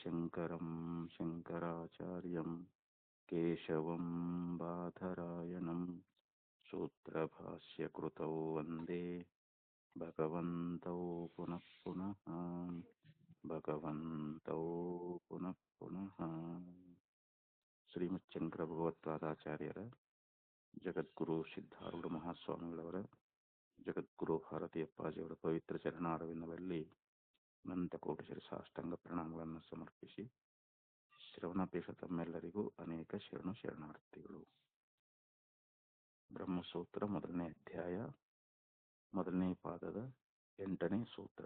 ಶಂಕರಂ ಶಂಕರಾಚಾರ್ಯಂ ಕೇಶವಂ ಬಾದರಾಯಣಂ ಸೂತ್ರಭಾಷ್ಯಕೃತೌ ವಂದೇ ಭಗವಂತೌ ಪುನಃ ಪುನಃ ಭಗವಂತೌ ಪುನಃ ಪುನಃ. ಶ್ರೀಮಚ್ಚಂಕರ ಭಗವತ್ಪಾದಾಚಾರ್ಯರ, ಜಗದ್ಗುರು ಸಿದ್ಧಾರೂಢ ಮಹಾಸ್ವಾಮಿಗಳವರ, ಜಗದ್ಗುರು ಭಾರತೀಯಪ್ಪಾಜಿಯವರ ಪವಿತ್ರ ಚರಣಾರವಿಂದದಲ್ಲಿ ಅನಂತಕೋಟಿ ಶಿರಸಾಷ್ಟಾಂಗ ಪ್ರಣಾಮಗಳನ್ನು ಸಮರ್ಪಿಸಿ, ಶ್ರವಣಪೇಶ ತಮ್ಮೆಲ್ಲರಿಗೂ ಅನೇಕ ಶರಣಾರ್ಥಿಗಳು. ಬ್ರಹ್ಮಸೂತ್ರ ಮೊದಲನೇ ಅಧ್ಯಾಯ, ಮೊದಲನೇ ಪಾದದ 8ನೇ ಸೂತ್ರ.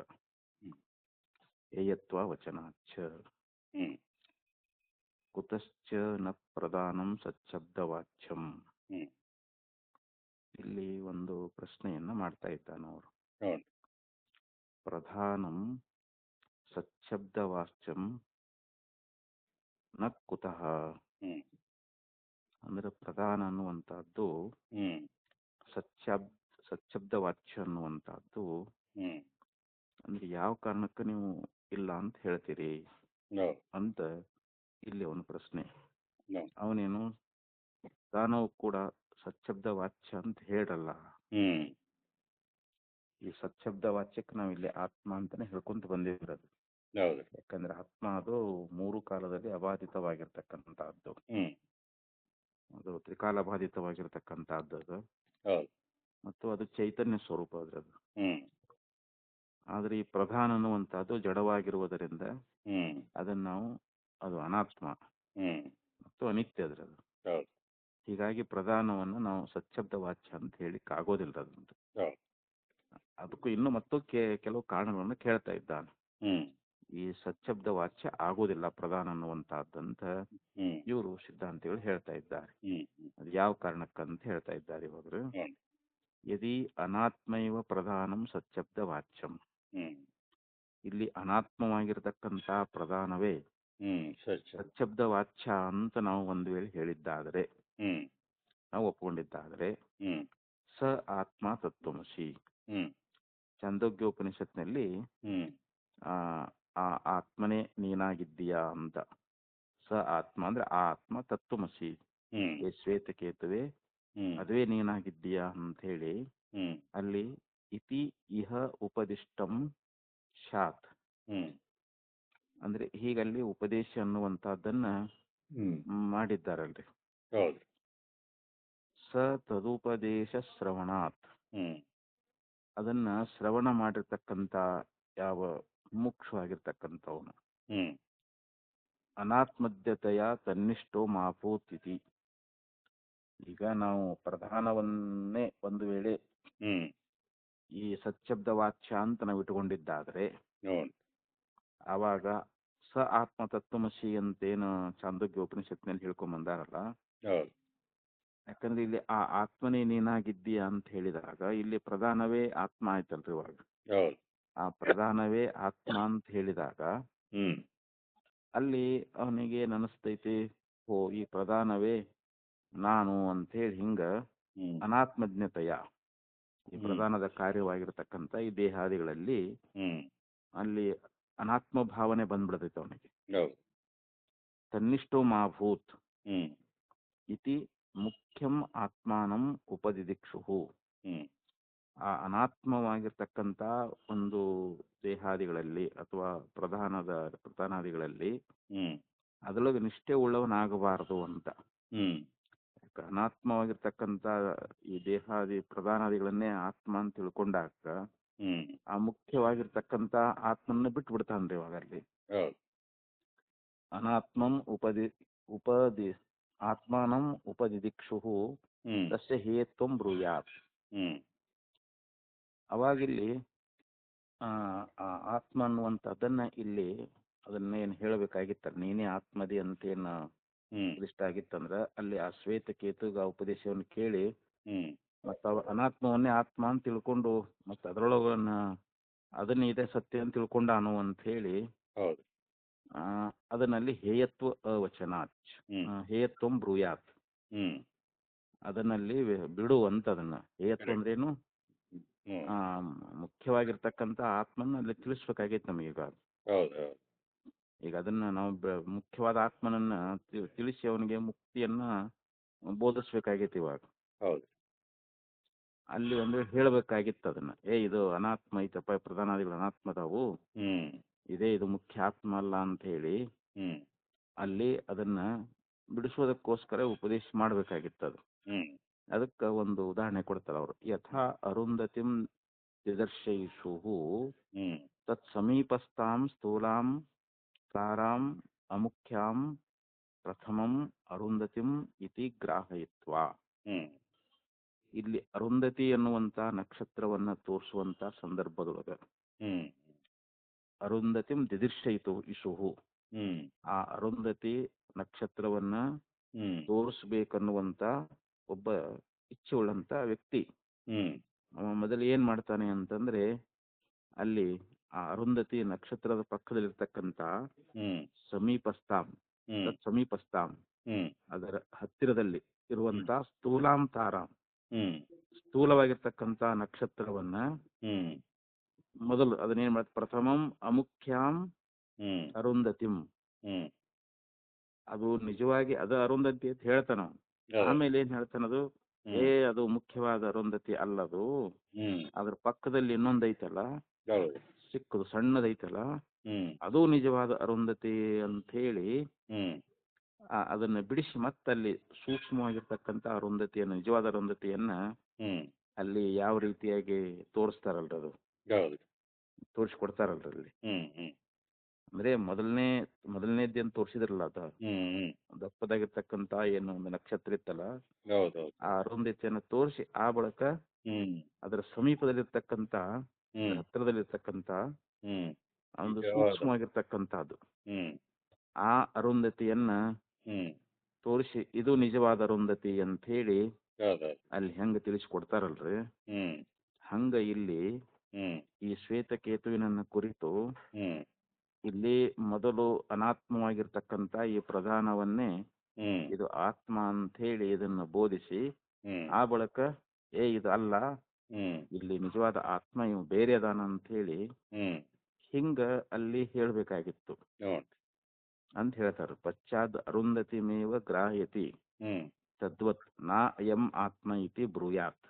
ಏಯತ್ವ ವಚನಾಚ್ಛ ಕುತಶ್ಚ ನ ಪ್ರಧಾನಂ ಸಚ್ಛಬ್ದವಾಚ್ಯಂ. ಇಲ್ಲಿ ಒಂದು ಪ್ರಶ್ನೆಯನ್ನ ಮಾಡ್ತಾ ಇದ್ದಾನವರು. ಪ್ರಧಾನಂ ಸಚ್ಛಬ್ದವಾಚ್ಯಂ ನ ಕುತಃ ಅಂದ್ರೆ ಪ್ರಧಾನ ಅನ್ನುವಂತಹದ್ದು ಸಚ್ಛಬ್ದವಾಚ್ಯ ಅನ್ನುವಂತಹದ್ದು ಅಂದ್ರೆ ಯಾವ ಕಾರಣಕ್ಕೆ ನೀವು ಇಲ್ಲ ಅಂತ ಹೇಳ್ತೀರಿ ಅಂತ ಇಲ್ಲಿ ಅವನ ಪ್ರಶ್ನೆ. ಅವನೇನು ಪ್ರಧಾನವು ಕೂಡ ಸಚ್ಛಬ್ದ ವಾಚ್ಯ ಅಂತ ಹೇಳಲ್ಲ. ಈ ಸಚ್ಛಬ್ದ ವಾಚ್ಯಕ್ಕೆ ನಾವಿಲ್ಲಿ ಆತ್ಮ ಅಂತಾನೆ ಹೇಳ್ಕೊಂತ ಬಂದಿರೋದು. ಯಾಕಂದ್ರೆ ಆತ್ಮ ಅದು 3 ಕಾಲದಲ್ಲಿ ಅಬಾಧಿತವಾಗಿರ್ತಕ್ಕಂಥದ್ದು, ಅದು ತ್ರಿಕಾಲ ಬಾಧಿತವಾಗಿರ್ತಕ್ಕಂಥದ್ದು ಮತ್ತು ಅದು ಚೈತನ್ಯ ಸ್ವರೂಪ ಅದ್ರದ್ದು. ಆದ್ರೆ ಈ ಪ್ರಧಾನ ಅನ್ನುವಂಥದ್ದು ಜಡವಾಗಿರುವುದರಿಂದ ಅದನ್ನ ನಾವು ಅದು ಅನಾತ್ಮ ಮತ್ತು ಅನಿತ್ಯ ಅದ್ರದ್ದು. ಹೀಗಾಗಿ ಪ್ರಧಾನವನ್ನು ನಾವು ಸಚ್ಛಬ್ದ ವಾಚ್ಯ ಅಂತ ಹೇಳಿಕ್ ಆಗೋದಿಲ್ಲ. ಅದಂತ ಅದಕ್ಕೂ ಇನ್ನು ಮತ್ತು ಕೆಲವು ಕಾರಣಗಳನ್ನು ಕೇಳ್ತಾ ಇದ್ದಾನೆ. ಈ ಸಚ್ಛಬ್ದ ವಾಚ್ಯ ಆಗೋದಿಲ್ಲ ಪ್ರಧಾನ ಅನ್ನುವಂತಹದ್ದಂತ ಇವರು ಸಿದ್ಧಾಂತಿಗಳು ಹೇಳ್ತಾ ಇದ್ದಾರೆ. ಅದು ಯಾವ ಕಾರಣಕ್ಕಂತ ಹೇಳ್ತಾ ಇದ್ದಾರೆ ಇವಾಗ. ಯದಿ ಅನಾತ್ಮೈವ ಪ್ರಧಾನಂ ಸಚ್ಛಬ್ದ ವಾಚ್ಯಂ, ಇಲ್ಲಿ ಅನಾತ್ಮವಾಗಿರತಕ್ಕಂತ ಪ್ರಧಾನವೇ ಸಚ್ಛಬ್ದ ವಾಚ್ಯ ಅಂತ ನಾವು ಒಂದು ವೇಳೆ ಹೇಳಿದ್ದಾದರೆ, ನಾವು ಒಪ್ಕೊಂಡಿದ್ದಾದರೆ, ಸ ಆತ್ಮ ತತ್ವಮಸಿ, ಛಾಂದೋಗ್ಯೋಪನಿಷತ್ನಲ್ಲಿ ಆ ಆತ್ಮನೇ ನೀನಾಗಿದ್ದೀಯಾ ಅಂತ. ಸ ಆತ್ಮ ಅಂದ್ರೆ ಆ ಆತ್ಮ ತತ್ವಮಸಿ, ಏ ಶ್ವೇತಕೇತುವೆ ಅದುವೇ ನೀನಾಗಿದ್ದೀಯಾ ಅಂತ ಹೇಳಿ ಅಲ್ಲಿ ಇತಿ ಇಹ ಉಪದಿಷ್ಟಂ ಶಾತ್ ಅಂದ್ರೆ ಹೀಗಲ್ಲಿ ಉಪದೇಶ ಅನ್ನುವಂತಹದ್ದನ್ನ ಮಾಡಿದ್ದಾರಲ್ರಿ. ಸ ತದುಪದೇಶ ಶ್ರವಣಾತ್, ಅದನ್ನ ಶ್ರವಣ ಮಾಡಿರ್ತಕ್ಕಂಥ ಯಾವ ಮುಖ್ಯವಾಗಿರ್ತಕ್ಕಂಥವನು ಅನಾತ್ಮದ್ಯತೆಯ ತನ್ನಿಷ್ಠೋ ಮಾಭೂತಿಥಿ. ಈಗ ನಾವು ಪ್ರಧಾನವನ್ನೇ ಒಂದು ವೇಳೆ ಈ ಸಚ್ಛಬ್ದ ವಾಚ್ಯ ಅಂತ ನಾವು ಇಟ್ಟುಕೊಂಡಿದ್ದಾದ್ರೆ ಆವಾಗ ಸ ಆತ್ಮ ತತ್ವಮಸಿ ಅಂತೇನು ಚಾಂದೋಗ್ಯ ಉಪನಿಷತ್ನಲ್ಲಿ ಹೇಳ್ಕೊಂಬಂದಾರಲ್ಲ, ಯಾಕಂದ್ರೆ ಇಲ್ಲಿ ಆ ಆತ್ಮನೇ ನೀನಾಗಿದ್ದೀಯಾ ಅಂತ ಹೇಳಿದಾಗ ಇಲ್ಲಿ ಪ್ರಧಾನವೇ ಆತ್ಮ ಆಯ್ತಲ್ರಿ. ಇವಾಗ ಆ ಪ್ರಧಾನವೇ ಆತ್ಮ ಅಂತ ಹೇಳಿದಾಗ ಅಲ್ಲಿ ಅವನಿಗೆ ಅನಿಸ್ತೈತಿ, ಓ ಈ ಪ್ರಧಾನವೇ ನಾನು ಅಂತ ಹೇಳಿ ಹಿಂಗ ಅನಾತ್ಮಜ್ಞತೆಯ ಈ ಪ್ರಧಾನದ ಕಾರ್ಯವಾಗಿರ್ತಕ್ಕಂಥ ಈ ದೇಹಾದಿಗಳಲ್ಲಿ ಅಲ್ಲಿ ಅನಾತ್ಮ ಭಾವನೆ ಬಂದ್ಬಿಡ್ತೈತೆ ಅವನಿಗೆ. ತನ್ನಿಷ್ಠೋ ಮಾಭೂತ್ ಇತಿ ಮುಖ್ಯಂ ಆತ್ಮಾನಂ ಉಪದಿದಿಕ್ಷು. ಆ ಅನಾತ್ಮವಾಗಿರ್ತಕ್ಕಂಥ ಒಂದು ದೇಹಾದಿಗಳಲ್ಲಿ ಅಥವಾ ಪ್ರಧಾನಾದಿಗಳಲ್ಲಿ ಅದರೊಳಗೆ ನಿಷ್ಠೆ ಉಳ್ಳವನಾಗಬಾರದು ಅಂತ. ಅನಾತ್ಮವಾಗಿರ್ತಕ್ಕಂಥ ಈ ದೇಹಾದಿ ಪ್ರಧಾನಾದಿಗಳನ್ನೇ ಆತ್ಮ ಅಂತ ತಿಳ್ಕೊಂಡಾಗ ಆ ಮುಖ್ಯವಾಗಿರ್ತಕ್ಕಂಥ ಆತ್ಮನ್ನ ಬಿಟ್ಟು ಬಿಡ್ತಾನ್ರಿ. ಇವಾಗ ಅಲ್ಲಿ ಅನಾತ್ಮಂ ಆತ್ಮಾನಂ ಉಪದಿದಿಕ್ಷು ತಸ್ಯ ಹೇತ್ವಂ ಬ್ರೂಯಾತ್. ಅವಾಗಿಲ್ಲಿ ಆತ್ಮ ಅನ್ನುವಂಥದ್ದನ್ನ ಇಲ್ಲಿ ಅದನ್ನೇನು ಹೇಳಬೇಕಾಗಿತ್ತ, ನೀನೇ ಆತ್ಮದಿ ಅಂತೇನು ಇಷ್ಟ ಆಗಿತ್ತಂದ್ರ ಅಲ್ಲಿ ಆ ಶ್ವೇತಕೇತುಗ ಉಪದೇಶವನ್ನು ಕೇಳಿ ಮತ್ತ ಅನಾತ್ಮವನ್ನೇ ಆತ್ಮ ಅಂತ ತಿಳ್ಕೊಂಡು ಮತ್ತ ಅದರೊಳಗ ಅದನ್ನ ಇದೆ ಸತ್ಯ ಅಂತ ತಿಳ್ಕೊಂಡಾನು ಅಂತ ಹೇಳಿ ಅದನ್ನಲ್ಲಿ ಹೇಯತ್ವ ವಚನಾಚ್ ಹೇಯತ್ವಂ ಬ್ರೂಯಾತ್ ಅದನ್ನಲ್ಲಿ ಬಿಡುವಂತ. ಅದನ್ನ ಹೇಯತ್ವ ಅಂದ್ರೇನು, ಮುಖ್ಯವಾಗಿರ್ತಕ್ಕಂಥ ಆತ್ಮನ ಅಲ್ಲಿ ತಿಳಿಸ್ಬೇಕಾಗೈತೆ ನಮಗೀಗ. ಈಗ ಅದನ್ನ ನಾವು ಮುಖ್ಯವಾದ ಆತ್ಮನನ್ನ ತಿಳಿಸಿ ಅವನಿಗೆ ಮುಕ್ತಿಯನ್ನ ಬೋಧಿಸ್ಬೇಕಾಗೈತಿ ಇವಾಗ. ಹೌದು. ಅಲ್ಲಿ ಅಂದ್ರೆ ಹೇಳ್ಬೇಕಾಗಿತ್ತು ಅದನ್ನ, ಇದು ಅನಾತ್ಮ ಐತಪ್ಪ, ಪ್ರಧಾನಾದಿಗಳು ಅನಾತ್ಮದವು, ಇದೇ ಇದು ಮುಖ್ಯ ಆತ್ಮ ಅಲ್ಲ ಅಂತ ಹೇಳಿ ಅಲ್ಲಿ ಅದನ್ನ ಬಿಡಿಸೋದಕ್ಕೋಸ್ಕರ ಉಪದೇಶ ಮಾಡ್ಬೇಕಾಗಿತ್ತು ಅದು. ಅದಕ್ಕೆ ಒಂದು ಉದಾಹರಣೆ ಕೊಡ್ತಾರೆ ಅವರು. ಯಥಾ ಅರುಂಧತಿಂ ದಿದರ್ಶಯಿಷು ತತ್ ಸಮೀಪಸ್ಥಾಂ ಸ್ಥೂಲಾಂ ಸಾರಾಂ ಅಮುಖ್ಯಾಂ ಪ್ರಥಮಂ ಅರುಂಧತಿಂ ಇತಿ ಗ್ರಾಹಯಿತ್ವ. ಇಲ್ಲಿ ಅರುಂಧತಿ ಎನ್ನುವಂತ ನಕ್ಷತ್ರವನ್ನ ತೋರಿಸುವಂತ ಸಂದರ್ಭದೊಳಗ ಅರುಂಧತಿಂ ದಿದಿರ್ಶಯಿತು ಇಷುಹು, ಆ ಅರುಂಧತಿ ನಕ್ಷತ್ರವನ್ನ ತೋರಿಸ್ಬೇಕನ್ನುವಂತ ಒಬ್ಬ ಇಚ್ಛೆ ಉಳ್ಳಂತ ವ್ಯಕ್ತಿ ಅವ ಮೊದಲು ಏನ್ ಮಾಡ್ತಾನೆ ಅಂತಂದ್ರೆ, ಅಲ್ಲಿ ಆ ಅರುಂಧತಿ ನಕ್ಷತ್ರದ ಪಕ್ಕದಲ್ಲಿರ್ತಕ್ಕಂತ ಸಮೀಪಸ್ಥಾಂ ಸಮೀಪಸ್ಥಾಂ ಅದರ ಹತ್ತಿರದಲ್ಲಿ ಇರುವಂತ ಸ್ಥೂಲಾಂ ತಾರಾಂ ಸ್ಥೂಲವಾಗಿರ್ತಕ್ಕಂತ ನಕ್ಷತ್ರವನ್ನ ಮೊದಲು ಅದನ್ನೇನ್ ಮಾಡ್ತ, ಪ್ರಥಮಂ ಅಮುಖ್ಯಾಂ ಅರುಂಧತಿಂ, ಅದು ನಿಜವಾಗಿ ಅದು ಅರುಂಧತಿ ಅಂತ ಹೇಳ್ತಾನ. ಆಮೇಲೆ ಏನ್ ಹೇಳ್ತಾನದು, ಅದು ಮುಖ್ಯವಾದ ಅರುಂಧತಿ ಅಲ್ಲದು, ಅದ್ರ ಪಕ್ಕದಲ್ಲಿ ಇನ್ನೊಂದೈತಲ್ಲ ಸಿಕ್ಕದು ಸಣ್ಣದೈತಲ್ಲ ಅದು ನಿಜವಾದ ಅರುಂಧತಿ ಅಂತ ಹೇಳಿ ಅದನ್ನ ಬಿಡಿಸಿ ಮತ್ತಲ್ಲಿ ಸೂಕ್ಷ್ಮವಾಗಿರ್ತಕ್ಕಂಥ ಅರುಂಧತಿಯನ್ನ, ನಿಜವಾದ ಅರುಂಧತಿಯನ್ನ ಅಲ್ಲಿ ಯಾವ ರೀತಿಯಾಗಿ ತೋರಿಸ್ತಾರಲ್ರಿ, ಅದು ತೋರಿಸ್ಕೊಡ್ತಾರಲ್ರಿ ಅಲ್ಲಿ. ಅಂದ್ರೆ ಮೊದಲನೇದ್ದೇನು ತೋರಿಸಿದ್ರಲ್ಲ, ಅದ ದಪ್ಪದಾಗಿರ್ತಕ್ಕಂತ ಏನು ಒಂದು ನಕ್ಷತ್ರ ಇತ್ತಲ್ಲ, ಆ ಅರುಂಧತಿಯನ್ನ ತೋರಿಸಿ ಆ ಬಳಿಕ ಅದರ ಸಮೀಪದಲ್ಲಿರ್ತಕ್ಕಂತ ಹತ್ತಿರದಲ್ಲಿರ್ತಕ್ಕಂತ ಒಂದು ಸೂಕ್ಷ್ಮವಾಗಿರ್ತಕ್ಕಂಥದ್ದು ಆ ಅರುಂಧತಿಯನ್ನ ತೋರಿಸಿ ಇದು ನಿಜವಾದ ಅರುಂಧತಿ ಅಂತ ಹೇಳಿ ಅಲ್ಲಿ ಹೆಂಗ ತಿಳಿಸ್ಕೊಡ್ತಾರಲ್ರಿ, ಹಂಗ ಇಲ್ಲಿ ಈ ಶ್ವೇತಕೇತುವಿನನ್ನ ಕುರಿತು ಇಲ್ಲಿ ಮೊದಲು ಅನಾತ್ಮವಾಗಿರ್ತಕ್ಕಂಥ ಈ ಪ್ರಧಾನವನ್ನೇ ಇದು ಆತ್ಮ ಅಂತ ಹೇಳಿ ಇದನ್ನ ಬೋಧಿಸಿ ಆ ಬಳಿಕ ಇದು ಅಲ್ಲ, ಇಲ್ಲಿ ನಿಜವಾದ ಆತ್ಮ ಇವು ಬೇರೆ ಅದಾನ ಅಂತ ಹೇಳಿ ಹಿಂಗ ಅಲ್ಲಿ ಹೇಳ್ಬೇಕಾಗಿತ್ತು ಅಂತ ಹೇಳ್ತಾರ. ಪಶ್ಚಾದ್ ಅರುಂಧತಿ ಮೇವ ಗ್ರಾಹ್ಯತಿ ತದ್ವತ್ ನಾ ಅಯಂ ಆತ್ಮ ಇತಿ ಬ್ರೂಯಾತ್.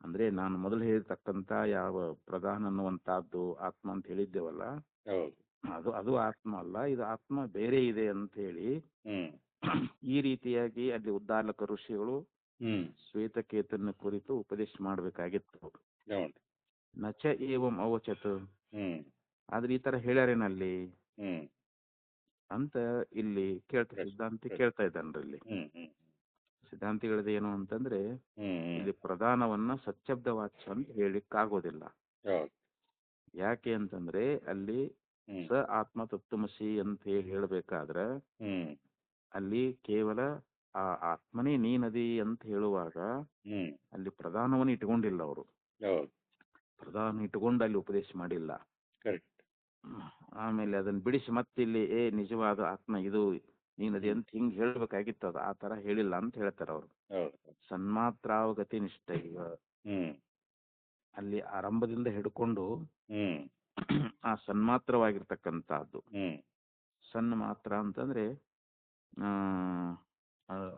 ಅಂದ್ರೆ ನಾನು ಮೊದಲು ಹೇಳಿರ್ತಕ್ಕಂತ ಯಾವ ಪ್ರಧಾನ ಅನ್ನುವಂತಹದ್ದು ಆತ್ಮ ಅಂತ ಹೇಳಿದ್ದೇವಲ್ಲ, ಅದು ಆತ್ಮ ಅಲ್ಲ, ಇದು ಆತ್ಮ ಬೇರೆ ಇದೆ ಅಂತ ಹೇಳಿ ಈ ರೀತಿಯಾಗಿ ಅಲ್ಲಿ ಉದ್ದಾಲಕ ಋಷಿಗಳು ಶ್ವೇತಕೇತನ ಕುರಿತು ಉಪದೇಶ ಮಾಡ್ಬೇಕಾಗಿತ್ತು. ನಚ ಏವಂ ಅವಚತ್, ಆದ್ರೆ ಈ ತರ ಹೇಳ್ಯಾರೇನಲ್ಲಿ ಅಂತ ಇಲ್ಲಿ ಸಿದ್ಧಾಂತಿ ಕೇಳ್ತಾ ಇದ್ದಾನ್ರಿ. ಇಲ್ಲಿ ಸಿದ್ಧಾಂತಿಗಳದ್ದು ಏನು ಅಂತಂದ್ರೆ, ಇಲ್ಲಿ ಪ್ರಧಾನವನ್ನ ಸಚ್ಛಬ್ದ ವಾಚ್ಯ ಅಂತ ಹೇಳಿಕ್ ಆಗೋದಿಲ್ಲ. ಯಾಕೆ ಅಂತಂದ್ರೆ ಅಲ್ಲಿ ಸ ಆತ್ಮ ತತ್ವಮಸಿ ಅಂತ ಹೇಳಿ ಹೇಳ್ಬೇಕಾದ್ರೆ ಅಲ್ಲಿ ಕೇವಲ ಆ ಆತ್ಮನೇ ನೀನದಿ ಅಂತ ಹೇಳುವಾಗ ಅಲ್ಲಿ ಪ್ರಧಾನವನ್ನು ಇಟ್ಕೊಂಡಿಲ್ಲ ಅವರು, ಪ್ರಧಾನ ಇಟ್ಕೊಂಡು ಅಲ್ಲಿ ಉಪದೇಶ ಮಾಡಿಲ್ಲ. ಆಮೇಲೆ ಅದನ್ನ ಬಿಡಿಸಿ ಮತ್ತಿಲ್ಲಿ ನಿಜವಾದ ಆತ್ಮ ಇದು ನೀನದಿ ಅಂತ ಹಿಂಗ್ ಹೇಳ್ಬೇಕಾಗಿತ್ತು, ಅದು ಆ ತರ ಹೇಳಿಲ್ಲ ಅಂತ ಹೇಳ್ತಾರ ಅವರು. ಸನ್ಮಾತ್ರಾವಗತಿ ನಿಷ್ಠೈವ, ಅಲ್ಲಿ ಆರಂಭದಿಂದ ಹಿಡ್ಕೊಂಡು ಆ ಸನ್ಮಾತ್ರವಾಗಿರ್ತಕ್ಕಂಥದ್ದು. ಸಣ್ಣ ಮಾತ್ರ ಅಂತಂದ್ರೆ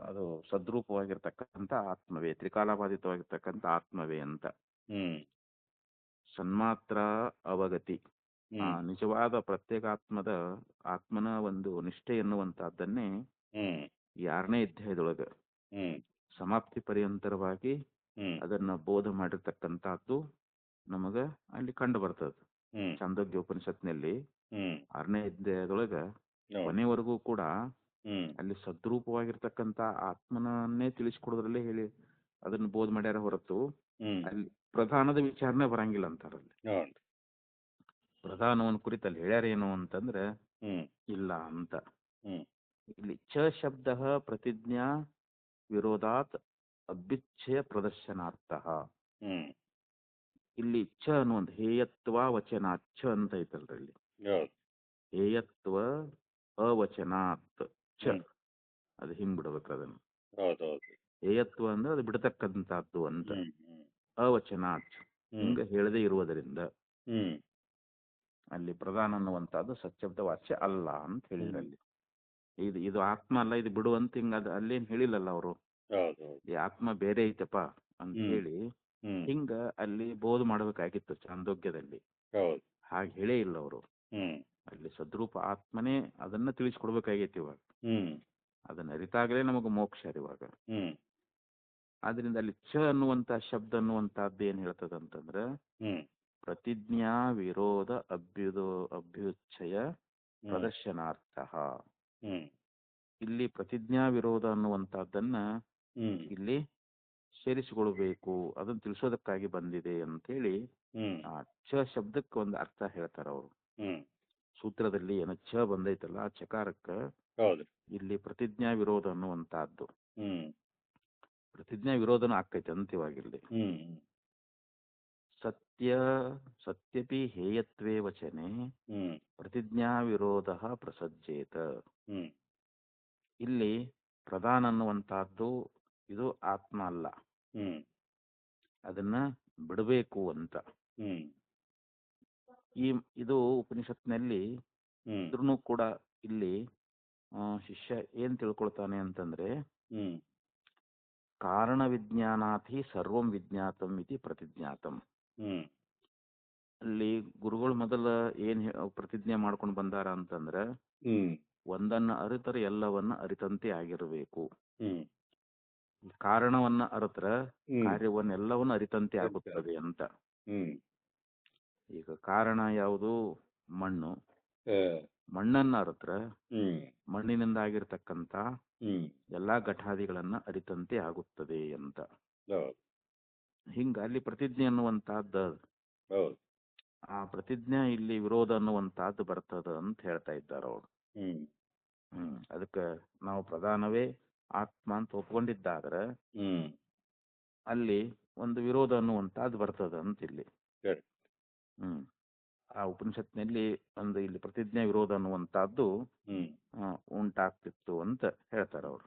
ಅದು ಸದ್ರೂಪವಾಗಿರ್ತಕ್ಕಂಥ ಆತ್ಮವೇ, ತ್ರಿಕಾಲಬಾಧಿತವಾಗಿರ್ತಕ್ಕಂಥ ಆತ್ಮವೇ ಅಂತ. ಸನ್ಮಾತ್ರ ಅವಗತಿ, ನಿಜವಾದ ಪ್ರತ್ಯೇಕಾತ್ಮದ ಆತ್ಮನ ಒಂದು ನಿಷ್ಠೆ ಎನ್ನುವಂತಹದ್ದನ್ನೇ 6ನೇ ಅಧ್ಯಾಯದೊಳಗ ಸಮಾಪ್ತಿ ಪರ್ಯಂತರವಾಗಿ ಅದನ್ನ ಬೋಧ ಮಾಡಿರ್ತಕ್ಕಂಥದ್ದು ನಮಗ ಅಲ್ಲಿ ಕಂಡು ಬರ್ತದ. ಚಾಂದೋಗ್ಯ ಉಪನಿಷತ್ನಲ್ಲಿ 6ನೇ ಅಧ್ಯಾಯದೊಳಗ ಕೊನೆವರೆಗೂ ಕೂಡ ಅಲ್ಲಿ ಸದ್ರೂಪವಾಗಿರ್ತಕ್ಕಂಥ ಆತ್ಮನನ್ನೇ ತಿಳಿಸ್ಕೊಡೋದ್ರಲ್ಲೇ ಹೇಳಿ ಅದನ್ನ ಬೋಧ ಮಾಡ್ಯಾರ ಹೊರತು ಅಲ್ಲಿ ಪ್ರಧಾನದ ವಿಚಾರಣೆ ಬರಂಗಿಲ್ಲ ಅಂತಾರಲ್ಲಿ. ಪ್ರಧಾನವನ್ನು ಕುರಿತಲ್ಲಿ ಹೇಳ್ಯಾರೇನು ಅಂತಂದ್ರೆ ಇಲ್ಲ ಅಂತ. ಇಲ್ಲಿ ಚ ಶಬ್ದ ಪ್ರತಿಜ್ಞಾ ವಿರೋಧಾತ್ ಅಭ್ಯುಚ್ಛಯ ಪ್ರದರ್ಶನಾರ್ಥ. ಇಲ್ಲಿ ಚ ಅನ್ನುವಂತ ಹೇಯತ್ವ ವಚನಾತ್ ಚ ಅಂತ ಐತಲ್ರಿ ಇಲ್ಲಿ. ಹೇಯತ್ವ ಅವಚನಾತ್ ಚ, ಅದು ಹಿಂಗ್ ಬಿಡ್ಬೇಕು ಅದನ್ನು. ಹೇಯತ್ವ ಅಂದ್ರೆ ಅದು ಬಿಡತಕ್ಕಂಥದ್ದು ಅಂತ, ಅವಚನಾತ್ ಹಿಂಗ ಹೇಳದೇ ಇರುವುದರಿಂದ ಅಲ್ಲಿ ಪ್ರಧಾನ ಅನ್ನುವಂಥದ್ದು ಸತ್ಯಬ್ದ ವಾಚ್ಯ ಅಲ್ಲ ಅಂತ ಹೇಳಿದ್ರು ಅಲ್ಲಿ. ಇದು ಆತ್ಮ ಅಲ್ಲ, ಇದು ಬಿಡು ಅಂತ ಹಿಂಗ ಅಲ್ಲೇನು ಹೇಳಿಲ್ಲಲ್ಲ ಅವರು. ಈ ಆತ್ಮ ಬೇರೆ ಐತಪ್ಪ ಅಂತ ಹೇಳಿ ಹಿಂಗ ಅಲ್ಲಿ ಬೋಧ ಮಾಡಬೇಕಾಗಿತ್ತು ಚಾಂದೋಗ್ಯದಲ್ಲಿ. ಹಾಗೆ ಹೇಳೇ ಇಲ್ಲ ಅವರು. ಅಲ್ಲಿ ಸದ್ರೂಪ ಆತ್ಮನೇ ಅದನ್ನ ತಿಳಿಸ್ಕೊಡ್ಬೇಕಾಗೈತಿ ಇವಾಗ. ಅದನ್ನ ಅರಿತಾಗಲೇ ನಮಗೆ ಮೋಕ್ಷ ಇವಾಗ. ಆದ್ರಿಂದ ಅಲ್ಲಿ ಚ ಅನ್ನುವಂತ ಶಬ್ದ ಅನ್ನುವಂತಹದ್ದು ಏನ್ ಹೇಳ್ತದಂತಂದ್ರ ಪ್ರತಿಜ್ಞಾ ವಿರೋಧ ಅಭ್ಯುಚ್ಛಯ ಪ್ರದರ್ಶನಾರ್ಥ. ಇಲ್ಲಿ ಪ್ರತಿಜ್ಞಾ ವಿರೋಧ ಅನ್ನುವಂತಹದ್ದನ್ನ ಇಲ್ಲಿ ಸೇರಿಸಿಕೊಳ್ಬೇಕು, ಅದನ್ನ ತಿಳಿಸೋದಕ್ಕಾಗಿ ಬಂದಿದೆ ಅಂತ ಹೇಳಿ ಆ ಚ ಶಬ್ದಕ್ಕೆ ಒಂದು ಅರ್ಥ ಹೇಳ್ತಾರ ಅವರು. ಸೂತ್ರದಲ್ಲಿ ಏನೋ ಚ ಬಂದೈತಲ್ಲ, ಆ ಚಕಾರಕ್ಕ ಇಲ್ಲಿ ಪ್ರತಿಜ್ಞಾ ವಿರೋಧ ಅನ್ನುವಂತಹದ್ದು. ಪ್ರತಿಜ್ಞಾ ವಿರೋಧನೂ ಆಕೈತೆ ಅಂತಿವಾಗಿಲ್ಲಿ. ಸತ್ಯಪಿ ಹೇಯತ್ವೇ ವಚನೆ ಪ್ರತಿಜ್ಞಾ ವಿರೋಧ ಪ್ರಸಜ್ಜೇತ. ಇಲ್ಲಿ ಪ್ರಧಾನ ಅನ್ನುವಂತಹದ್ದು ಇದು ಆತ್ಮ ಅಲ್ಲ, ಅದನ್ನ ಬಿಡಬೇಕು ಅಂತ. ಇದು ಉಪನಿಷತ್ನಲ್ಲಿ ಇದ್ರೂ ಕೂಡ ಇಲ್ಲಿ ಶಿಷ್ಯ ಏನ್ ತಿಳ್ಕೊಳ್ತಾನೆ ಅಂತಂದ್ರೆ ಕಾರಣ ವಿಜ್ಞಾನಾಥಿ ಸರ್ವಂ ವಿಜ್ಞಾತಂ ಇತಿ ಪ್ರತಿಜ್ಞಾತಂ. ಅಲ್ಲಿ ಗುರುಗಳು ಮೊದಲ ಏನ್ ಪ್ರತಿಜ್ಞೆ ಮಾಡ್ಕೊಂಡು ಬಂದಾರ ಅಂತಂದ್ರ ಒಂದನ್ನ ಅರಿತರ ಎಲ್ಲವನ್ನ ಅರಿತಂತೆ ಆಗಿರಬೇಕು. ಕಾರಣವನ್ನ ಅರಿತರ ಕಾರ್ಯವನ್ನೆಲ್ಲವನ್ನ ಅರಿತಂತೆ ಆಗುತ್ತದೆ ಅಂತ. ಈಗ ಕಾರಣ ಯಾವುದು? ಮಣ್ಣು. ಮಣ್ಣನ್ನ ಅರಿತರ ಮಣ್ಣಿನಿಂದ ಆಗಿರ್ತಕ್ಕಂತ ಎಲ್ಲಾ ಘಟಾದಿಗಳನ್ನ ಅರಿತಂತೆ ಆಗುತ್ತದೆ ಅಂತ. ಹಿಂಗ ಅಲ್ಲಿ ಪ್ರತಿಜ್ಞೆ ಅನ್ನುವಂತಹದ್ದು, ಆ ಪ್ರತಿಜ್ಞೆ ಇಲ್ಲಿ ವಿರೋಧ ಅನ್ನುವಂತಹದ್ದು ಬರ್ತದ ಅಂತ ಹೇಳ್ತಾ ಇದ್ದಾರೆ ಅವರು. ಅದಕ್ಕೆ ನಾವು ಪ್ರಧಾನವೇ ಆತ್ಮ ಅಂತ ಒಪ್ಕೊಂಡಿದ್ದಾದ್ರೆ ಅಲ್ಲಿ ಒಂದು ವಿರೋಧ ಅನ್ನುವಂತಹದ್ದು ಬರ್ತದ ಅಂತ ಇಲ್ಲಿ. ಆ ಉಪನಿಷತ್ನಲ್ಲಿ ಒಂದು ಇಲ್ಲಿ ಪ್ರತಿಜ್ಞೆ ವಿರೋಧ ಅನ್ನುವಂತಹದ್ದು ಉಂಟಾಗ್ತಿತ್ತು ಅಂತ ಹೇಳ್ತಾರ ಅವರು.